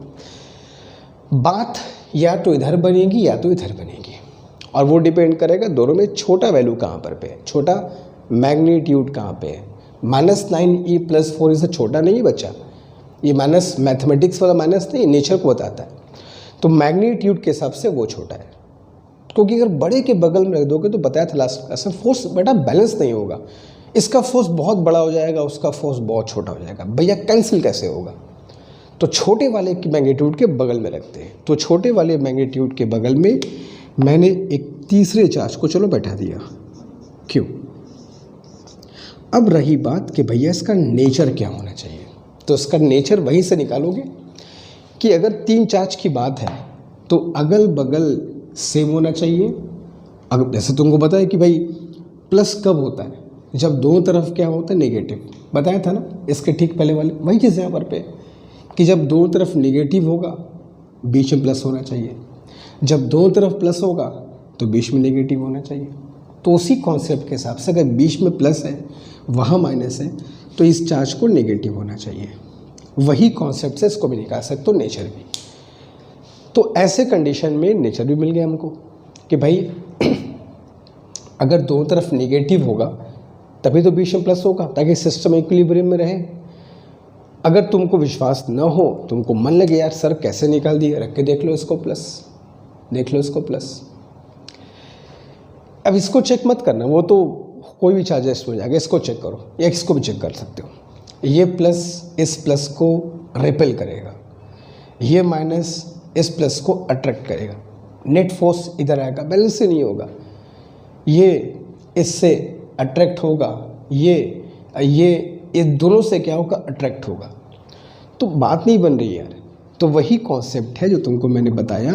A: बात या तो इधर बनेगी या तो इधर बनेगी, और वो डिपेंड करेगा दोनों में छोटा वैल्यू कहाँ पर पे है, छोटा मैग्नीट्यूड कहाँ पे है। -9e+4 इससे छोटा नहीं है बच्चा, ये माइनस मैथमेटिक्स वाला माइनस नहीं, नेचर को बताता है। तो मैग्नीट्यूड के हिसाब से वो छोटा है, क्योंकि अगर बड़े के बगल में रख दोगे तो बताया था लास्ट क्लास में फोर्स बेटा बैलेंस नहीं होगा, इसका फोर्स बहुत बड़ा हो जाएगा, उसका फोर्स बहुत छोटा हो जाएगा, भैया कैंसिल कैसे होगा। तो छोटे वाले की मैग्नीट्यूड के बगल में रखते हैं। तो छोटे वाले मैग्नीट्यूड के बगल में मैंने एक तीसरे चार्ज को चलो बैठा दिया क्यों। अब रही बात कि भैया इसका नेचर क्या होना चाहिए, तो इसका नेचर वहीं से निकालोगे कि अगर 3 चार्ज की बात है तो अगल बगल सेम होना चाहिए। अगर जैसे तुमको पता है कि भाई प्लस कब होता है, जब दोनों तरफ क्या होता है नेगेटिव, बताया था ना इसके ठीक पहले वाले, वही चीज़ यहाँ पर पे कि जब दोनों तरफ नेगेटिव होगा बीच में प्लस होना चाहिए, जब दोनों तरफ प्लस होगा तो बीच में नेगेटिव होना चाहिए। तो उसी कॉन्सेप्ट के हिसाब से अगर बीच में प्लस है वहाँ माइनस है तो इस चार्ज को नेगेटिव होना चाहिए। वही कॉन्सेप्ट से इसको भी निकाल सकते हो, नेचर भी। तो ऐसे कंडीशन में नेचर भी मिल गया हमको कि भाई अगर दोनों तरफ नेगेटिव होगा तभी तो बीच में प्लस होगा, ताकि सिस्टम इक्विलिब्रियम में रहे। अगर तुमको विश्वास न हो, तुमको मन लगे यार सर कैसे निकाल दिया, रख के देख लो इसको प्लस, देख लो इसको प्लस। अब इसको चेक मत करना, वो तो कोई भी चार्ज इसमें जाएगा, इसको चेक करो या इसको भी चेक कर सकते हो। ये प्लस इस प्लस को रिपेल करेगा, ये माइनस इस प्लस को अट्रैक्ट करेगा, नेट फोर्स इधर आएगा, बैलेंस से नहीं होगा। ये इससे अट्रैक्ट होगा, ये दोनों से क्या होगा अट्रैक्ट होगा। तो बात नहीं बन रही यार। तो वही कॉन्सेप्ट है जो तुमको मैंने बताया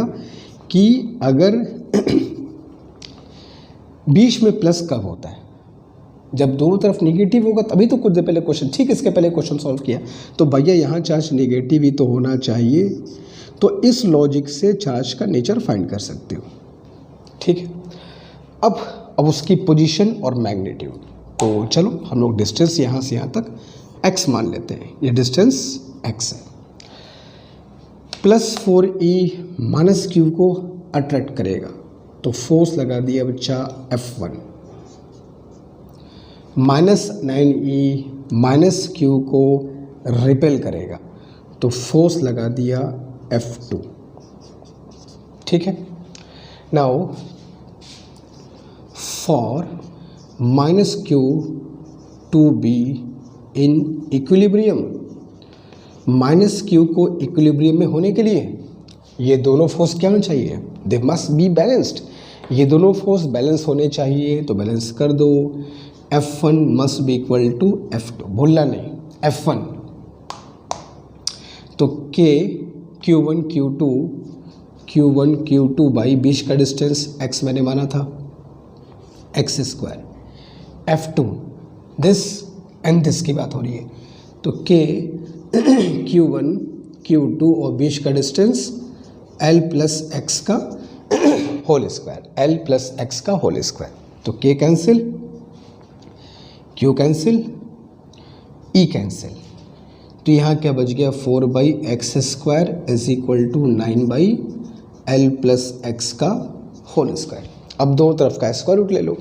A: कि अगर बीच में प्लस कब होता है, जब दोनों तरफ नेगेटिव होगा तभी तो कुछ देर पहले क्वेश्चन, ठीक इसके पहले क्वेश्चन सॉल्व किया। तो भैया यहाँ चार्ज नेगेटिव ही तो होना चाहिए, तो इस लॉजिक से चार्ज का नेचर फाइंड कर सकते हो, ठीक है। अब उसकी पोजीशन और मैग्नीट्यूड, तो चलो हम लोग डिस्टेंस यहाँ से यहाँ तक x मान लेते हैं, ये डिस्टेंस x है। +4e -q को अट्रैक्ट करेगा तो फोर्स लगा दिया बच्चा F1, -9e -q को रिपेल करेगा तो फोर्स लगा दिया F2, ठीक है। Now for -q to be in equilibrium, -q को इक्विलिब्रियम में होने के लिए ये दोनों फोर्स क्या होना चाहिए, दे मस्ट बी बैलेंस्ड। ये दोनों फोर्स बैलेंस होने चाहिए, तो बैलेंस कर दो। F1 must be equal to F2, भूलना नहीं F1। तो K Q1 Q2 बाई बीच का डिस्टेंस x मैंने माना था x², F2 this and this की बात हो रही है, तो K Q1 Q2 और बीच का डिस्टेंस L प्लस एक्स का whole square, L plus x का होल स्क्वायर। तो K cancel, Q cancel, E cancel, तो यहाँ क्या बच गया 4/x² is equal to 9/L plus x का होल स्क्वायर। अब दोनों तरफ का स्क्वायर रूट ले लो,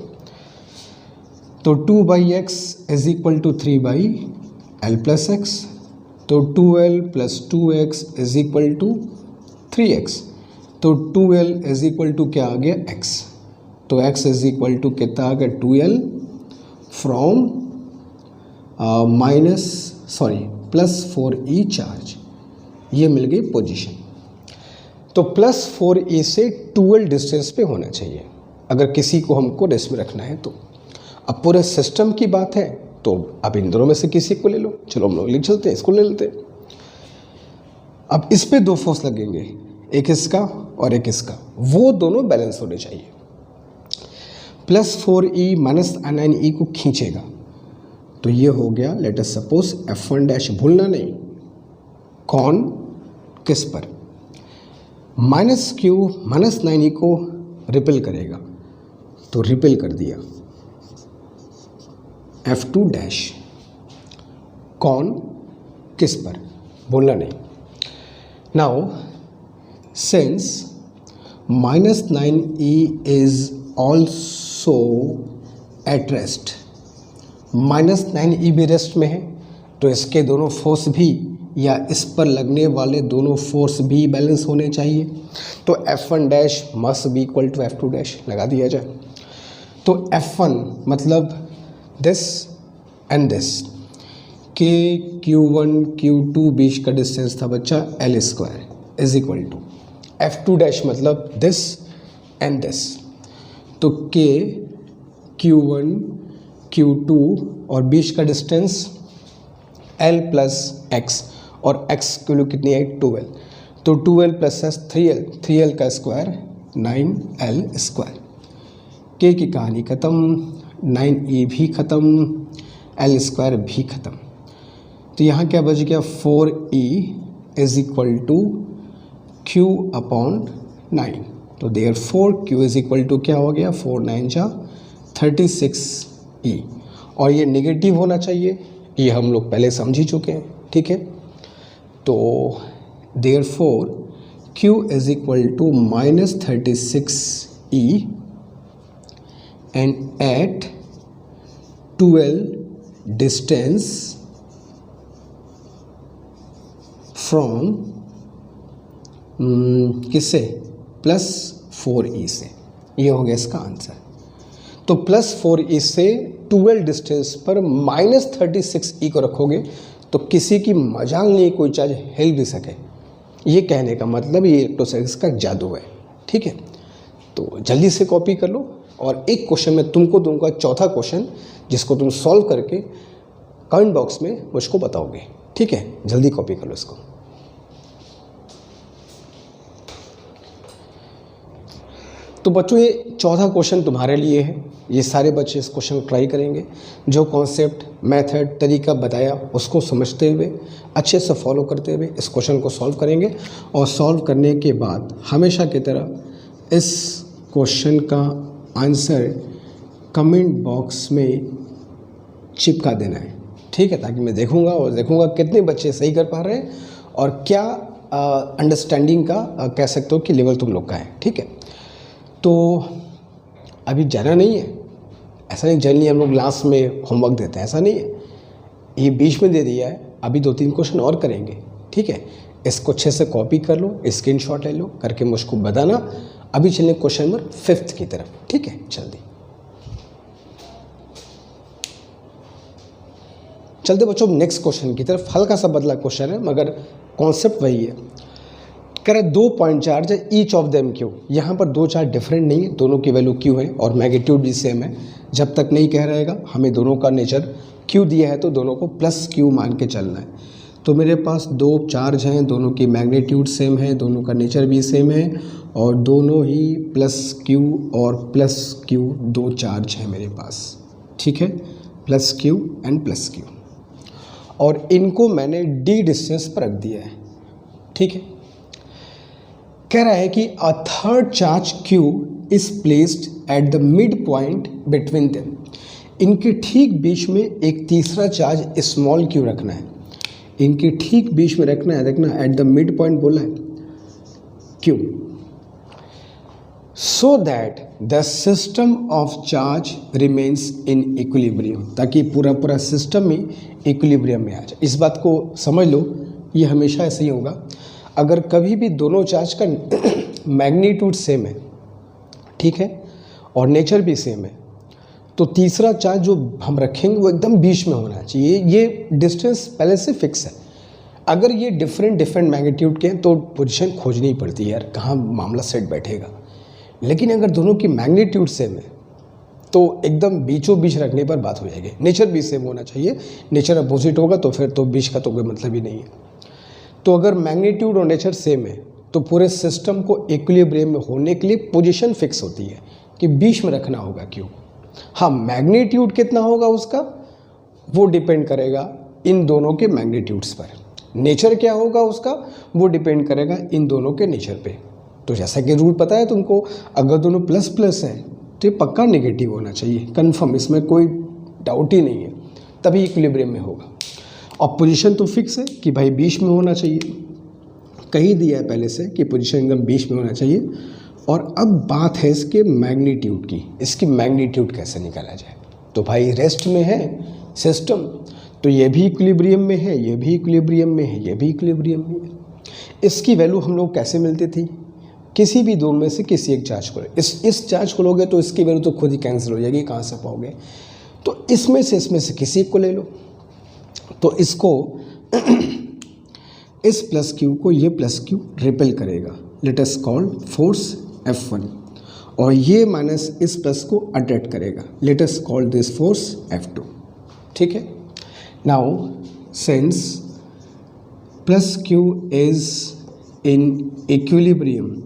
A: तो 2/x is equal to 3/L plus x, तो 2L plus 2x is equal to 3x, तो 2L इज इक्वल टू क्या आ गया x, तो x इज इक्वल टू कितना आ गया 2L फ्रॉम +4e चार्ज, ये मिल गई पोजीशन। तो +4e से 2L डिस्टेंस पे होना चाहिए अगर किसी को हमको रेस्ट में रखना है तो। अब पूरे सिस्टम की बात है तो अब इन दोनों में से किसी को ले लो, चलो हम लोग लिख चलते हैं, इसको ले लेते हैं। अब इस पे 2 फोर्स लगेंगे, एक इसका और एक इसका, वो दोनों बैलेंस होने चाहिए। +4e -9e को खींचेगा तो ये हो गया let us suppose F1 dash, भूलना नहीं कौन किस पर, -q -9e को रिपेल करेगा तो रिपेल कर दिया F2 डैश, कौन किस पर, बोलना नहीं। Now since -9e is also at rest. -9e भी रेस्ट में है, तो इसके दोनों फोर्स भी या इस पर लगने वाले दोनों फोर्स भी बैलेंस होने चाहिए। तो F1 dash must be equal to F2 dash लगा दिया जाए। तो F1 मतलब दिस एंड दिस, के Q1 Q2 बीच का डिस्टेंस था बच्चा L² is equal to F2 dash मतलब दिस एंड दिस, तो के Q1 Q2 और बीच का डिस्टेंस L प्लस X, और X की वैल्यू कितनी है 12, तो 12 प्लस S 3L, 3L का स्क्वायर 9L²। के की कहानी ख़त्म, 9e भी ख़त्म, L² भी ख़त्म। तो यहाँ क्या बच गया 4e is equal to Q upon 9। तो therefore Q is equal to क्या हो गया 4 9 जा 36e, और ये नेगेटिव होना चाहिए, ये हम लोग पहले समझ ही चुके हैं, ठीक है। तो therefore Q is equal to -36e and at 12 distance from किससे +4e से, ये हो गया इसका आंसर। तो +4e से 12 डिस्टेंस पर -36e को रखोगे तो किसी की मजाल नहीं कोई चार्ज हिल भी सके, ये कहने का मतलब ये इलेक्ट्रोस्टैटिक्स का जादू है, ठीक है। तो जल्दी से कॉपी कर लो, और एक क्वेश्चन मैं तुमको दूंगा, चौथा क्वेश्चन, जिसको तुम सॉल्व करके कमेंट बॉक्स में मुझको बताओगे, ठीक है। जल्दी कॉपी कर लो इसको। तो बच्चों ये चौथा क्वेश्चन तुम्हारे लिए है, ये सारे बच्चे इस क्वेश्चन को ट्राई करेंगे। जो कॉन्सेप्ट, मेथड, तरीका बताया उसको समझते हुए, अच्छे से फॉलो करते हुए इस क्वेश्चन को सॉल्व करेंगे, और सॉल्व करने के बाद हमेशा की तरह इस क्वेश्चन का आंसर कमेंट बॉक्स में चिपका देना है, ठीक है, ताकि मैं देखूंगा कितने बच्चे सही कर पा रहे हैं और क्या अंडरस्टैंडिंग का कह सकते हो कि लेवल तुम लोग का है, ठीक है। तो अभी जाना नहीं है, ऐसा नहीं जनरली हम लोग लास्ट में होमवर्क देते हैं, ऐसा नहीं है, ये बीच में दे दिया है। अभी 2-3 क्वेश्चन और करेंगे, ठीक है। इसको अच्छे से कॉपी कर लो, स्क्रीनशॉट ले लो, करके मुझको बताना। अभी चलें क्वेश्चन नंबर 5 की तरफ, ठीक है। जल्दी चलते बच्चों नेक्स्ट क्वेश्चन की तरफ। हल्का सा बदला क्वेश्चन है मगर कॉन्सेप्ट वही है। कह रहे 2 पॉइंट चार्ज है, ईच ऑफ देम क्यू। यहाँ पर 2 चार्ज डिफरेंट नहीं है, दोनों की वैल्यू क्यू है और मैग्नीट्यूड भी सेम है। जब तक नहीं कह रहेगा हमें दोनों का नेचर क्यू दिया है तो दोनों को प्लस क्यू मान के चलना है। तो मेरे पास 2 चार्ज हैं, दोनों की मैग्नीट्यूड सेम है, दोनों का नेचर भी सेम है, और दोनों ही प्लस क्यू और प्लस क्यू 2 चार्ज हैं मेरे पास, ठीक है, plus Q and plus Q. और इनको मैंने डी डिस्टेंस पर रख दिया है, ठीक है। कह रहा है कि अ third charge Q is placed at the mid point between them. इनके ठीक बीच में एक तीसरा चार्ज स्मॉल q रखना है, इनके ठीक बीच में रखना है। देखना एट द मिड पॉइंट बोला है Q, so that the system of charge remains in equilibrium, ताकि पूरा सिस्टम ही इक्विलिब्रियम में आ जाए। इस बात को समझ लो, ये हमेशा ऐसे ही होगा। अगर कभी भी दोनों चार्ज का मैग्नीट्यूड सेम है, ठीक है, और नेचर भी सेम है, तो तीसरा चार्ज जो हम रखेंगे वो एकदम बीच में होना चाहिए। ये डिस्टेंस पहले से फिक्स है। अगर ये डिफरेंट मैग्नीट्यूड के हैं तो पोजीशन खोजनी पड़ती है यार, कहाँ मामला सेट बैठेगा। लेकिन अगर दोनों की मैग्नीट्यूड सेम है तो एकदम बीचों बीच रखने पर बात हो जाएगी। नेचर भी सेम होना चाहिए, नेचर अपोजिट होगा तो फिर तो बीच का तो कोई मतलब ही नहीं है। तो अगर मैग्नीट्यूड और नेचर सेम है तो पूरे सिस्टम को इक्विलिब्रियम में होने के लिए पोजीशन फिक्स होती है कि बीच में रखना होगा क्यों। हाँ, मैग्नीट्यूड कितना होगा उसका वो डिपेंड करेगा इन दोनों के मैग्नीट्यूड्स पर। नेचर क्या होगा उसका वो डिपेंड करेगा इन दोनों के नेचर पे। तो जैसा कि रूल पता है तुमको, अगर दोनों प्लस प्लस है तो ये पक्का नेगेटिव होना चाहिए, कंफर्म, इसमें कोई डाउट ही नहीं है, तभी इक्विलिब्रियम में होगा। और पोजीशन तो फिक्स है कि भाई बीच में होना चाहिए, कही दिया है पहले से कि पोजीशन एकदम बीच में होना चाहिए। और अब बात है इसके मैग्नीट्यूड की, इसकी मैग्नीट्यूड कैसे निकाला जाए। तो भाई रेस्ट में है सिस्टम, तो ये भी इक्विलिब्रियम में है, ये भी इक्विलिब्रियम में है, ये भी इक्विलिब्रियम में है। इसकी वैल्यू हम लोग कैसे मिलती थी, किसी भी दो में से किसी एक चार्ज को, इस चार्ज को लोगे तो इसकी वैल्यू तो खुद ही कैंसिल हो जाएगी, कहाँ से पाओगे। तो इसमें से किसी एक को ले लो। तो इसको इस प्लस क्यू को ये प्लस क्यू रिपेल करेगा, let us call force F1, और ये माइनस इस प्लस को अट्रैक्ट करेगा, let us call this force F2। ठीक है। Now since plus Q is in equilibrium,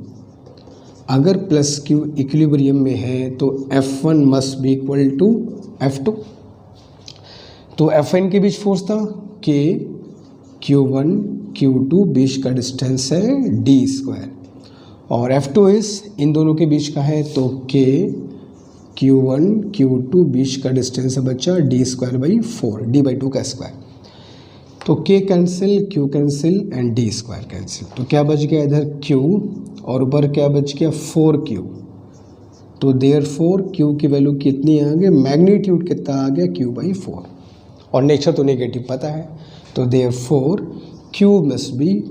A: अगर प्लस क्यू इक्विलिब्रियम में है तो F1 must be equal to F2। तो F1 के बीच फोर्स था K, Q1 Q2 बीच का डिस्टेंस है d², और F2 इस इन दोनों के बीच का है तो K Q1 Q2 बीच का डिस्टेंस है बच्चा d²/4, d/2 का स्क्वायर। तो K cancel, Q cancel and d² cancel, तो क्या बच गया इधर Q और ऊपर क्या बच गया 4Q। तो देयरफॉर Q की वैल्यू कितनी आ गई, मैग्नीट्यूड कितना आ गया Q/4, और नेचर तो नेगेटिव पता है, तो therefore Q must be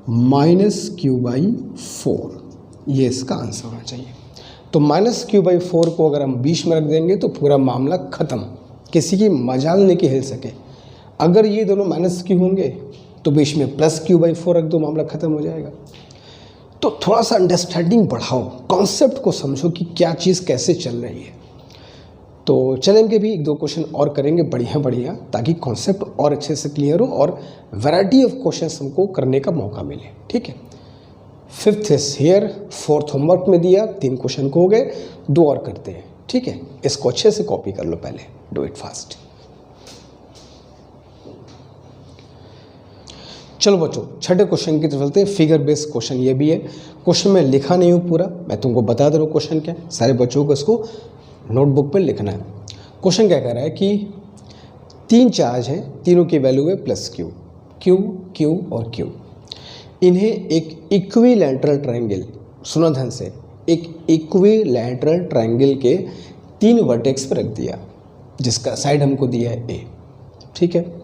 A: -Q/4, ये इसका आंसर होना चाहिए। तो -Q/4 को अगर हम बीच में रख देंगे तो पूरा मामला ख़त्म, किसी की मजाल नहीं कि हिल सके। अगर ये दोनों -Q होंगे तो बीच में +Q/4 रख दो, मामला ख़त्म हो जाएगा। तो थोड़ा सा अंडरस्टैंडिंग बढ़ाओ, कॉन्सेप्ट को समझो कि क्या चीज़ कैसे चल रही है। तो चलेंगे भी, एक दो क्वेश्चन और करेंगे बढ़िया, ताकि कॉन्सेप्ट और अच्छे से क्लियर हो और वैरायटी ऑफ क्वेश्चंस हमको करने का मौका मिले। ठीक है। 5th is here, 4th homework में दिया, 3 क्वेश्चन को हो गए, 2 और करते हैं। ठीक है। इसको अच्छे से कॉपी कर लो पहले, डू इट फास्ट। चलो बच्चों, छठे क्वेश्चन की तरफ चलते हैं। फिगर बेस्ड क्वेश्चन ये भी है। क्वेश्चन में लिखा नहीं हूँ पूरा, मैं तुमको बता दे रहा हूँ क्वेश्चन क्या, सारे बच्चों को इसको नोटबुक पे लिखना है। क्वेश्चन क्या कह रहा है कि 3 चार्ज हैं, तीनों की वैल्यू है +Q, Q, Q और Q। इन्हें एक इक्विलैटरल ट्रायंगल, सुनो ध्यान से, एक इक्विलैटरल ट्रायंगल के 3 वर्टेक्स पर रख दिया, जिसका साइड हमको दिया है A। ठीक है।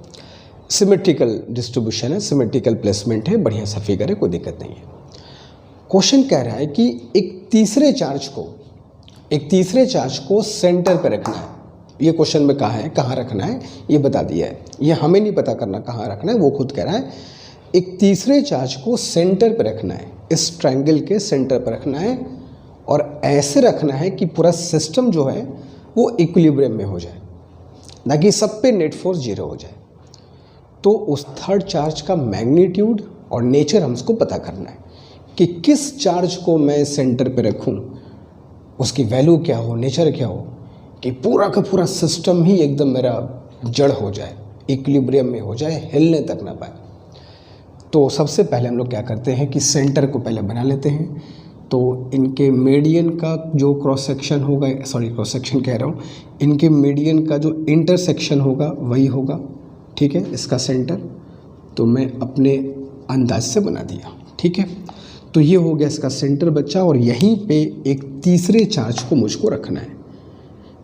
A: सिमेट्रिकल डिस्ट्रीब्यूशन है, सिमेट्रिकल प्लेसमेंट है, बढ़िया सा फिगर है, कोई दिक्कत नहीं है। क्वेश्चन कह रहा है कि एक तीसरे चार्ज को सेंटर पे रखना है। ये क्वेश्चन में कहा है, कहाँ रखना है ये बता दिया है, ये हमें नहीं पता करना कहाँ रखना है, वो खुद कह रहा है एक तीसरे चार्ज को सेंटर पे रखना है, इस ट्रायंगल के सेंटर पे रखना है, और ऐसे रखना है कि पूरा सिस्टम जो है वो इक्विलिब्रियम में हो जाए, ना कि सब पे नेट फोर्स 0 हो जाए। तो उस थर्ड चार्ज का मैग्नीट्यूड और नेचर हमको पता करना है कि किस चार्ज को मैं सेंटर पे रखूं, उसकी वैल्यू क्या हो, नेचर क्या हो, कि पूरा का पूरा सिस्टम ही एकदम मेरा जड़ हो जाए, इक्विलिब्रियम में हो जाए, हिलने तक ना पाए। तो सबसे पहले हम लोग क्या करते हैं कि सेंटर को पहले बना लेते हैं। तो इनके मीडियन का जो क्रॉस सेक्शन होगा, क्रॉस सेक्शन कह रहा हूँ, इनके मीडियन का जो इंटरसेक्शन होगा वही होगा। ठीक है, इसका सेंटर तो मैं अपने अंदाज से बना दिया। ठीक है, तो ये हो गया इसका सेंटर बच्चा, और यहीं पे एक तीसरे चार्ज को मुझको रखना है,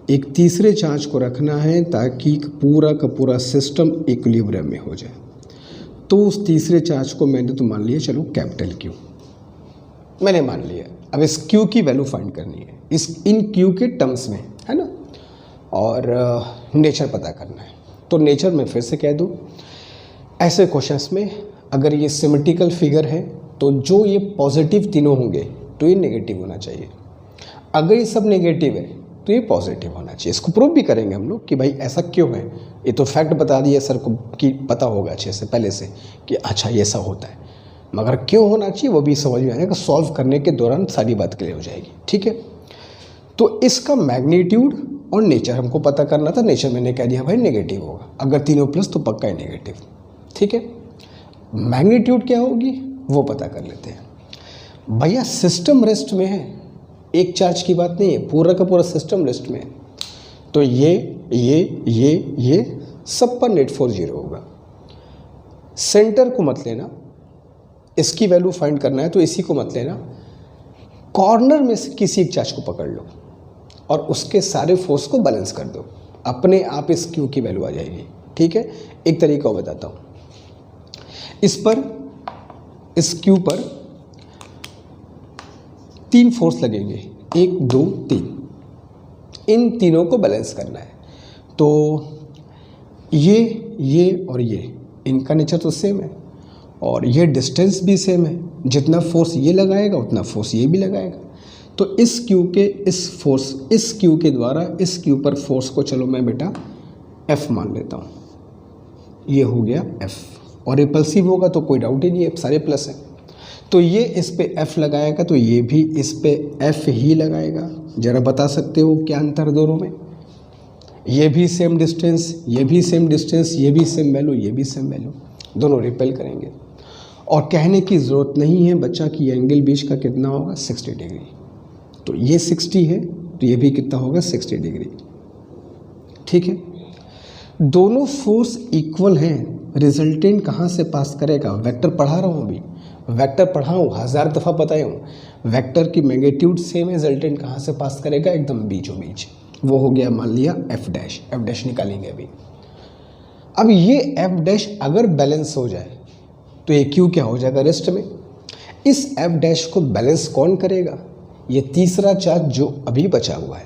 A: एक तीसरे चार्ज को रखना है ताकि पूरा का पूरा सिस्टम इक्विलिब्रियम में हो जाए। तो उस तीसरे चार्ज को मैंने तो मान लिया, चलो कैपिटल Q मैंने मान लिया। अब इस Q की वैल्यू फाइंड करनी है, इन Q के टर्म्स में, है ना, और नेचर पता करना है। तो नेचर में फिर से कह दूँ, ऐसे क्वेश्चंस में अगर ये सिमेट्रिकल फिगर है तो जो ये पॉजिटिव तीनों होंगे तो ये नेगेटिव होना चाहिए, अगर ये सब नेगेटिव है तो ये पॉजिटिव होना चाहिए। इसको प्रूव भी करेंगे हम लोग कि भाई ऐसा क्यों है। ये तो फैक्ट बता दिया सर को कि पता होगा अच्छे से पहले से कि अच्छा ये ऐसा होता है, मगर क्यों होना चाहिए वो भी समझ में आएगा, सॉल्व करने के दौरान सारी बात क्लियर हो जाएगी। ठीक है, तो इसका मैग्नीट्यूड और नेचर हमको पता करना था। नेचर मैंने कह दिया भाई नेगेटिव होगा, अगर तीनों प्लस तो पक्का है नेगेटिव। ठीक है, मैग्नीट्यूड क्या होगी वो पता कर लेते हैं। भैया सिस्टम रेस्ट में है, एक चार्ज की बात नहीं है, पूरा का पूरा सिस्टम रेस्ट में है, तो ये सब पर नेट फोर्स 0 होगा। सेंटर को मत लेना, इसकी वैल्यू फाइंड करना है तो इसी को मत लेना, कॉर्नर में से किसी एक चार्ज को पकड़ लो और उसके सारे फोर्स को बैलेंस कर दो, अपने आप इस क्यू की वैल्यू आ जाएगी। ठीक है, एक तरीका और बताता हूँ। इस क्यू पर 3 फोर्स लगेंगे, 1 2 3। इन तीनों को बैलेंस करना है। तो ये और ये, इनका नेचर तो सेम है और ये डिस्टेंस भी सेम है। जितना फोर्स ये लगाएगा उतना फोर्स ये भी लगाएगा। तो इस क्यू के द्वारा इस क्यू पर फोर्स को चलो मैं बेटा F मान लेता हूँ। ये हो गया F, और रिपल्सिव होगा तो कोई डाउट ही नहीं है, सारे प्लस है। तो ये इस पे F लगाएगा तो ये भी इस पे F ही लगाएगा। जरा बता सकते हो क्या अंतर दोनों में? ये भी सेम डिस्टेंस, ये भी सेम डिस्टेंस, ये भी सेम वैल्यू, ये भी सेम वैल्यू, दोनों रिपेल करेंगे। और कहने की ज़रूरत नहीं है बच्चा कि एंगल बीच का कितना होगा, 60 डिग्री। तो ये 60 है तो ये भी कितना होगा, 60 डिग्री। ठीक है, दोनों फोर्स इक्वल हैं। रिजल्टेंट कहाँ से पास करेगा? वेक्टर पढ़ा रहा हूँ अभी, वेक्टर पढ़ा हूँ, 1000 दफ़ा बताया हूँ। वेक्टर की मैग्नीट्यूड सेम है, रिजल्टेंट कहाँ से पास करेगा? एकदम बीचों बीच। वो हो गया मान लिया F डैश निकालेंगे अभी। अब ये F डैश अगर बैलेंस हो जाए तो ये Q क्या हो जाएगा, रेस्ट में। इस F डैश को बैलेंस कौन करेगा? ये तीसरा चार्ज जो अभी बचा हुआ है,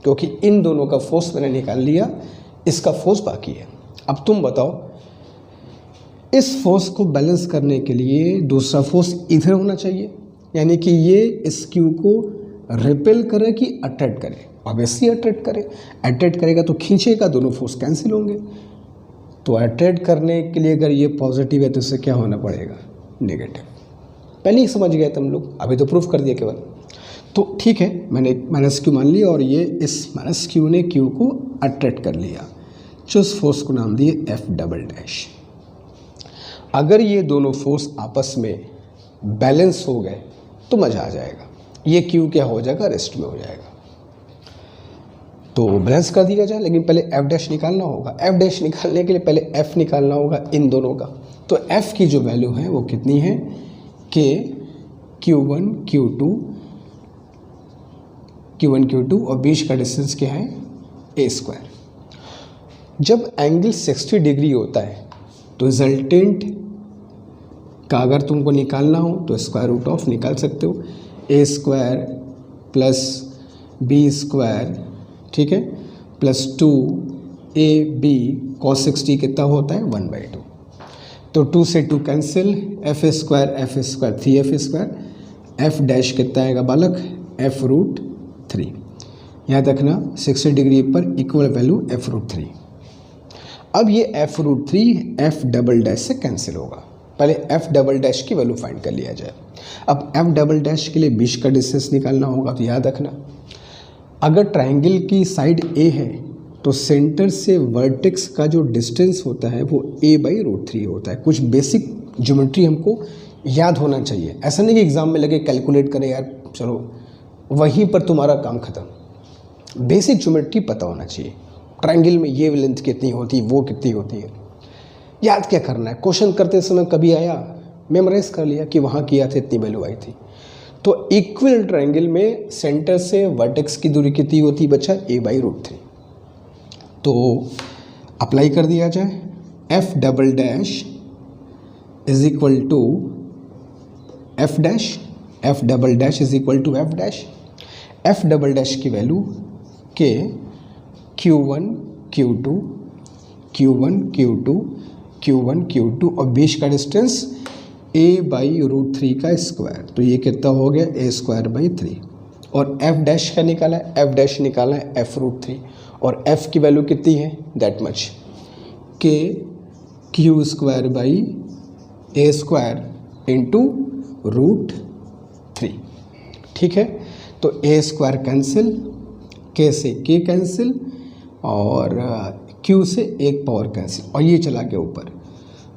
A: क्योंकि इन दोनों का फोर्स मैंने निकाल लिया, इसका फोर्स बाकी है। अब तुम बताओ, इस फोर्स को बैलेंस करने के लिए दूसरा फोर्स इधर होना चाहिए, यानी कि ये इस क्यू को रिपेल करे कि अट्रैक्ट करे? ऑब्वियसली अट्रैक्ट करे। अट्रैक्ट करेगा तो खींचेगा, दोनों फोर्स कैंसिल होंगे। तो अट्रैक्ट करने के लिए अगर ये पॉजिटिव है तो इससे क्या होना पड़ेगा, नेगेटिव। पहले ही समझ गए तुम लोग, अभी तो प्रूफ कर दिया केवल। तो ठीक है, मैंने माइनस क्यू मान लिया और ये इस माइनस क्यू ने क्यू को अट्रैक्ट कर लिया, जो उस फोर्स को नाम दिए F डैश। अगर ये दोनों फोर्स आपस में बैलेंस हो गए तो मज़ा आ जाएगा। ये क्यू क्या हो जाएगा, रेस्ट में हो जाएगा। तो बैलेंस कर दिया जाए, लेकिन पहले F डैश निकालना होगा। F डैश निकालने के लिए पहले F निकालना होगा इन दोनों का। तो F की जो वैल्यू है वो कितनी है, K Q1 Q2 और बीच का डिस्टेंस क्या है, A²। जब एंगल 60 डिग्री होता है तो रिजल्टेंट का अगर तुमको निकालना हो तो स्क्वायर रूट ऑफ निकाल सकते हो, A² प्लस B², ठीक है, प्लस 2AB cos 60 कितना होता है, 1/2। तो 2 से 2 cancel, F² 3F², F dash कितना आएगा बालक, F√3। याद रखना 60 डिग्री पर इक्वल वैल्यू F√3। अब ये F√3 F डबल डैश से कैंसिल होगा। पहले F डबल डैश की वैल्यू फाइंड कर लिया जाए। अब F डबल डैश के लिए बीच का डिस्टेंस निकालना होगा। तो याद रखना, अगर ट्रायंगल की साइड A है तो सेंटर से वर्टेक्स का जो डिस्टेंस होता है वो A/√3 होता है। कुछ बेसिक ज्योमेट्री हमको याद होना चाहिए। ऐसा नहीं कि एग्जाम में लगे कैलकुलेट करें यार, चलो वहीं पर तुम्हारा काम ख़त्म। बेसिक ज्योमेट्री पता होना चाहिए। ट्रायंगल में ये लेंथ कितनी होती है, वो कितनी होती है, याद क्या करना है। क्वेश्चन करते समय कभी आया, मेमोराइज कर लिया कि वहाँ किया था, इतनी वैल्यू आई थी। तो इक्वल ट्रायंगल में सेंटर से वर्टेक्स की दूरी कितनी होती है बच्चा, A/√3। तो अप्लाई कर दिया जाए, F double dash is equal to F dash, F double dash is equal to F dash. F double dash की वैल्यू K Q1 Q2 और बीच का डिस्टेंस A/√3 का स्क्वायर। तो ये कितना हो गया, A²/3। और F डैश का निकाला है, F डैश निकाला है F√3 और F की वैल्यू कितनी है, that much, K Q²/A² into √3। ठीक है, तो A² कैंसिल, K से K कैंसिल और Q से एक पावर कैंसिल और ये चला गया ऊपर।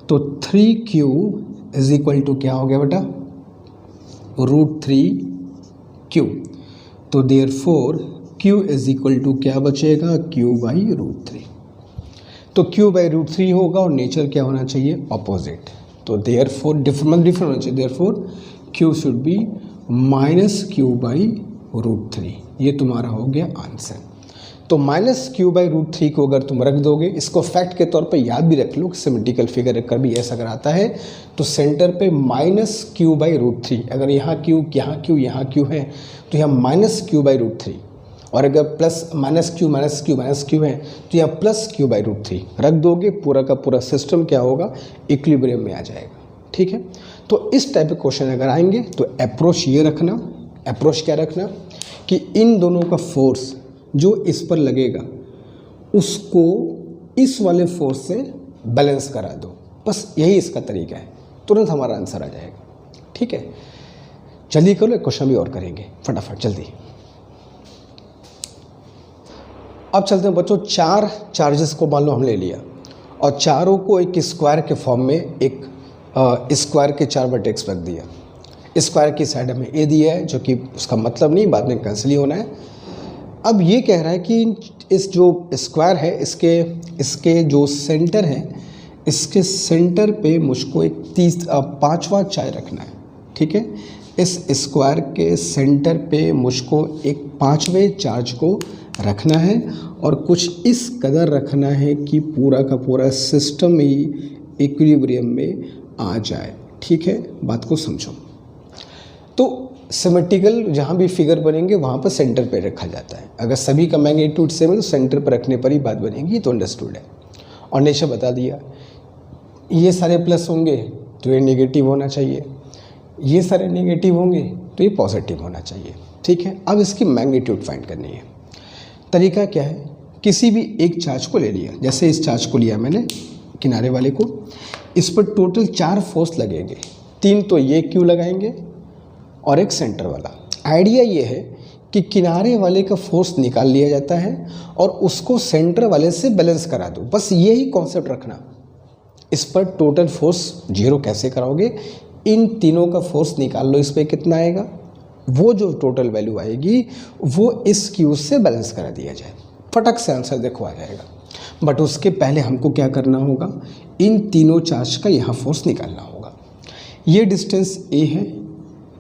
A: तो 3Q इज इक्वल टू क्या हो गया बेटा, √3Q। तो therefore Q is equal to क्या बचेगा, Q/√3। तो Q/√3 होगा और नेचर क्या होना चाहिए, अपोजिट। तो देयरफॉर डिफरेंट होना चाहिए, therefore Q should be -q/√3। ये तुम्हारा हो गया आंसर। तो -q/√3 को अगर तुम रख दोगे, इसको फैक्ट के तौर पे याद भी रख लो, सिमेट्रिकल फिगर कर भी ऐसा अगर आता है तो सेंटर पे -q/√3, अगर यहाँ q यहाँ q यहाँ q है तो यहाँ -q/√3, और अगर प्लस -q है तो यहाँ +q/√3 रख दोगे, पूरा का पूरा सिस्टम क्या होगा, इक्विलिब्रियम में आ जाएगा। ठीक है, तो इस टाइप के क्वेश्चन अगर आएंगे तो अप्रोच ये रखना, अप्रोच क्या रखना कि इन दोनों का फोर्स जो इस पर लगेगा उसको इस वाले फोर्स से बैलेंस करा दो, बस यही इसका तरीका है, तुरंत हमारा आंसर आ जाएगा। ठीक है, जल्दी करो, एक क्वेश्चन भी और करेंगे फटाफट जल्दी। अब चलते हैं बच्चों, 4 चार्जेस को मान लो हम ले लिया और चारों को एक स्क्वायर के फॉर्म में एक स्क्वायर के 4 वर्टेक्स रख दिया। स्क्वायर की साइड में ए दिया है, जो कि उसका मतलब नहीं, बाद में कैंसिल ही होना है। अब ये कह रहा है कि इस जो स्क्वायर है इसके जो सेंटर है, इसके सेंटर पे मुझको एक 5वां चार्ज रखना है। ठीक है, इस स्क्वायर के सेंटर पे मुझको एक 5वें चार्ज को रखना है और कुछ इस कदर रखना है कि पूरा का पूरा सिस्टम ही इक्विलिब्रियम में आ जाए। ठीक है, बात को समझो। तो सिमेट्रिकल जहाँ भी फिगर बनेंगे वहाँ पर सेंटर पे रखा जाता है। अगर सभी का मैग्नीट्यूड सेम है तो सेंटर पर रखने पर ही बात बनेगी, तो अंडरस्टूड है। और नेचर बता दिया, ये सारे प्लस होंगे तो ये नेगेटिव होना चाहिए, ये सारे नेगेटिव होंगे तो ये पॉजिटिव होना चाहिए। ठीक है, अब इसकी मैग्नीट्यूड फाइंड करनी है। तरीका क्या है, किसी भी एक चार्ज को ले लिया, जैसे इस चार्ज को लिया मैंने किनारे वाले को, इस पर टोटल 4 फोर्स लगेंगे, 3 तो ये क्यू लगाएंगे और एक सेंटर वाला। आइडिया ये है कि किनारे वाले का फोर्स निकाल लिया जाता है और उसको सेंटर वाले से बैलेंस करा दो, बस यही कॉन्सेप्ट रखना। इस पर टोटल फोर्स 0 कैसे कराओगे, इन तीनों का फोर्स निकाल लो, इस पर कितना आएगा, वो जो टोटल वैल्यू आएगी वो इस क्यू से बैलेंस करा दिया जाए, फटक से आंसर देखो आ जाएगा। बट उसके पहले हमको क्या करना होगा, इन तीनों चार्ज का यहाँ फोर्स निकालना होगा। ये डिस्टेंस ए है,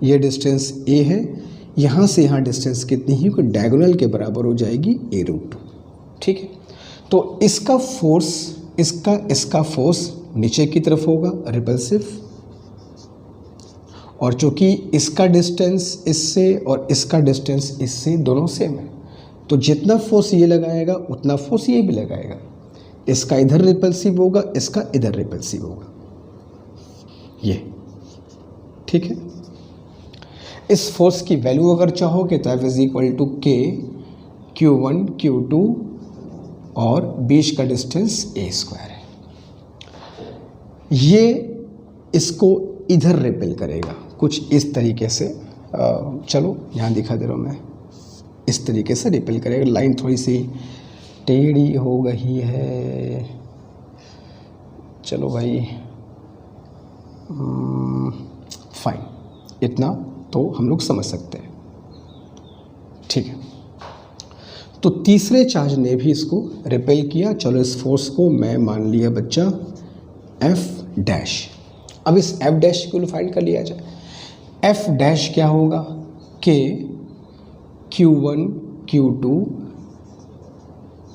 A: ये डिस्टेंस ए है, यहाँ से यहाँ डिस्टेंस कितनी ही, डायगोनल के बराबर हो जाएगी a√2। ठीक है, तो इसका फोर्स इसका फोर्स नीचे की तरफ होगा, रिपल्सिव, और चूँकि इसका डिस्टेंस इससे और इसका डिस्टेंस इससे दोनों सेम है, तो जितना फोर्स ये लगाएगा उतना फोर्स ये भी लगाएगा। इसका इधर रिपल्सिव होगा, इसका इधर रिपल्सिव होगा, ये। ठीक है, इस फोर्स की वैल्यू अगर चाहोगे तो F=K Q1 Q2 और बीच का डिस्टेंस a² है। ये इसको इधर रिपेल करेगा कुछ इस तरीके से, चलो यहाँ दिखा दे रहा हूँ मैं, इस तरीके से रिपेल करेगा। लाइन थोड़ी सी टेढ़ी हो गई है, चलो भाई फाइन, इतना तो हम लोग समझ सकते हैं। ठीक है, तो तीसरे चार्ज ने भी इसको रिपेल किया। चलो इस फोर्स को मैं मान लिया बच्चा F'। अब इस F' को फाइंड कर लिया जाए। F' क्या होगा, K Q1 Q2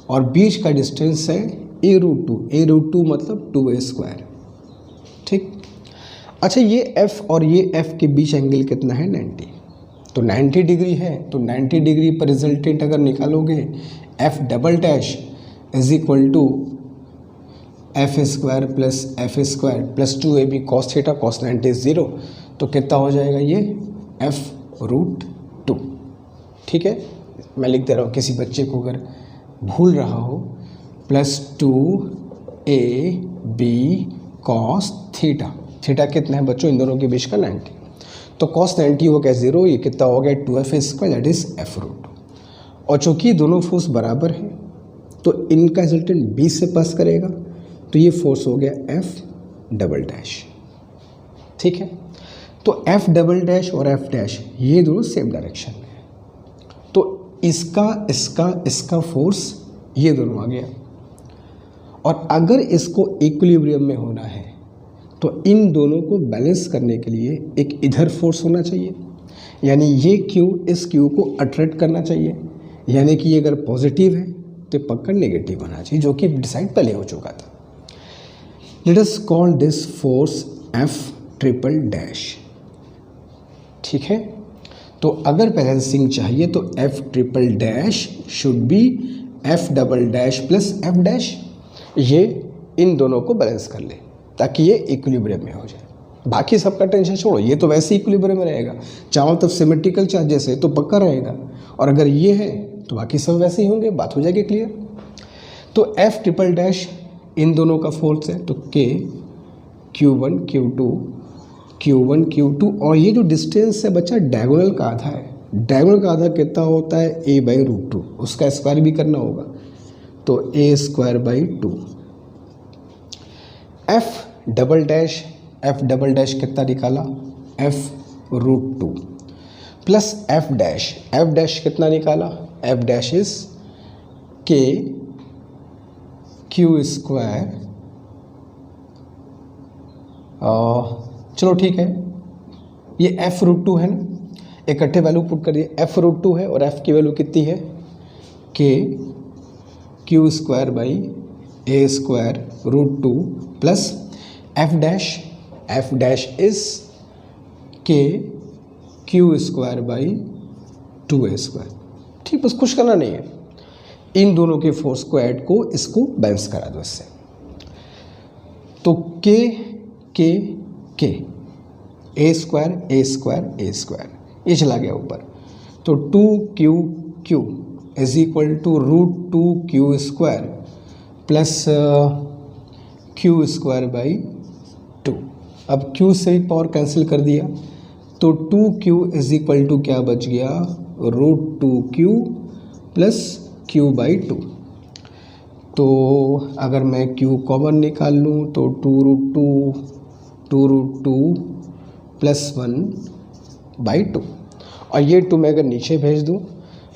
A: और बीच का डिस्टेंस है a√2 मतलब 2a²। ठीक, अच्छा ये F और ये F के बीच एंगल कितना है, 90, तो 90 डिग्री है। तो 90 डिग्री पर रिजल्टेंट अगर निकालोगे F'=F² plus 2ab cos theta cos 90 0, तो कितना हो जाएगा ये F√2। ठीक है, मैं लिख दे रहा हूँ किसी बच्चे को अगर भूल रहा हो, plus 2ab cos theta. Theta कितना है बच्चों इन दोनों के बीच का, 90, तो cos 90 हो गया 0, ये कितना हो गया 2f² दैट इज F√2। और चूँकि दोनों फोर्स बराबर हैं तो इनका रिजल्टेंट b से पास करेगा, तो ये फोर्स हो गया F'। ठीक है, तो F'' और F' ये दोनों सेम डायरेक्शन में है, तो इसका फोर्स ये दोनों आ गया। और अगर इसको इक्विलिब्रियम में होना है तो इन दोनों को बैलेंस करने के लिए एक इधर फोर्स होना चाहिए, यानी ये क्यू इस क्यू को अट्रैक्ट करना चाहिए, यानी कि ये अगर पॉजिटिव है तो पक्का नेगेटिव होना चाहिए, जो कि डिसाइड पहले हो चुका था। Let us call this force F triple dash. ठीक है, तो अगर बैलेंसिंग चाहिए तो F triple dash should be F double dash plus F dash. ये इन दोनों को बैलेंस कर ले ताकि ये इक्विलिब्रियम में हो जाए। बाकी सबका टेंशन छोड़ो, ये तो वैसे ही इक्विलिब्रियम में रहेगा। चारों तरफ सिमेट्रिकल चार्जेस है तो पक्का रहेगा, और अगर ये है तो बाकी सब वैसे ही होंगे, बात हो जाएगी क्लियर। तो एफ ट्रिपल डैश इन दोनों का फोर्स है, तो K Q1 Q2 Q1 Q2, और ये जो डिस्टेंस है बच्चा डायगोनल का आधा है। डायगोनल का आधा कितना होता है a/√2, उसका स्क्वायर भी करना होगा, तो a² 2। एफ डबल डैश कितना निकाला f√2 प्लस एफ डैश कितना निकाला, एफ डैश इज के Q²। चलो ठीक है, ये f√2 है ना, इकट्ठे वैल्यू पुट करिए, f√2 है और f की वैल्यू कितनी है के Q² a² plus F dash is के Q² 2a²। ठीक, बस कुछ करना नहीं है, इन दोनों के फोर्स को ऐड को इसको बैलेंस करा दो इससे। तो के a² ये चला गया ऊपर, तो 2q is equal to √2q² plus Q² 2। अब q से भी पावर कैंसिल कर दिया, तो 2q इज इक्वल टू क्या बच गया, √2q प्लस q/2। तो अगर मैं q कॉमन निकाल लूँ तो 2√2 प्लस 1/2, और ये 2 मैं अगर नीचे भेज दूँ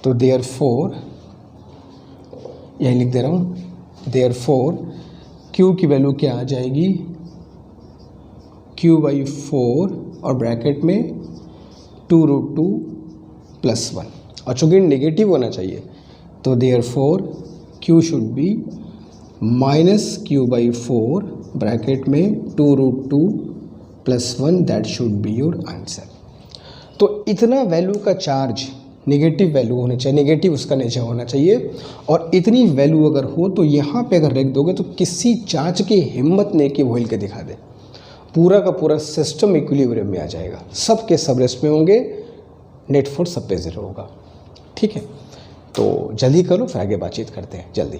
A: तो देयरफॉर यही लिख दे रहा हूँ, देयरफॉर q की वैल्यू क्या आ जाएगी, q/4 और ब्रैकेट में 2√2 प्लस 1, और चूँकि नेगेटिव होना चाहिए तो therefore q should be -q/4 bracket में 2√2 plus 1, that should be your answer. तो इतना वैल्यू का चार्ज नेगेटिव वैल्यू होनी चाहिए, नेगेटिव उसका नेचर होना चाहिए, और इतनी वैल्यू अगर हो तो यहाँ पे अगर रख दोगे तो किसी चार्ज की हिम्मत नहीं कि वो हिल के दिखा दे, पूरा का पूरा सिस्टम इक्विलिब्रियम में आ जाएगा, सब के सब रेस्ट में होंगे, नेट फोर्स सब पे 0 होगा। ठीक है, तो जल्दी करो, फिर आगे बातचीत करते हैं जल्दी।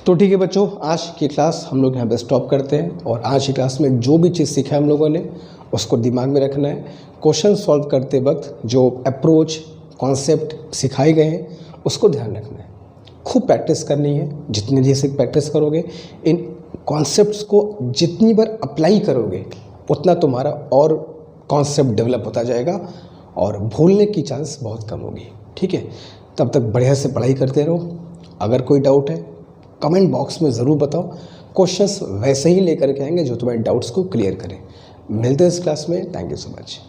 A: तो ठीक है बच्चों, आज की क्लास हम लोग यहाँ पे स्टॉप करते हैं, और आज की क्लास में जो भी चीज़ सीखा हम लोगों ने उसको दिमाग में रखना है। क्वेश्चन सॉल्व करते वक्त जो अप्रोच कॉन्सेप्ट सिखाए गए हैं उसको ध्यान रखना है, खूब प्रैक्टिस करनी है। जितनी देर से प्रैक्टिस करोगे, इन कॉन्सेप्ट्स को जितनी बार अप्लाई करोगे उतना तुम्हारा और कॉन्सेप्ट डेवलप होता जाएगा और भूलने की चांस बहुत कम होगी। ठीक है, तब तक बढ़िया से पढ़ाई करते रहो। अगर कोई डाउट है कमेंट बॉक्स में ज़रूर बताओ, क्वेश्चंस वैसे ही लेकर के आएंगे जो तुम्हारे डाउट्स को क्लियर करें। मिलते हैं इस क्लास में, थैंक यू सो मच।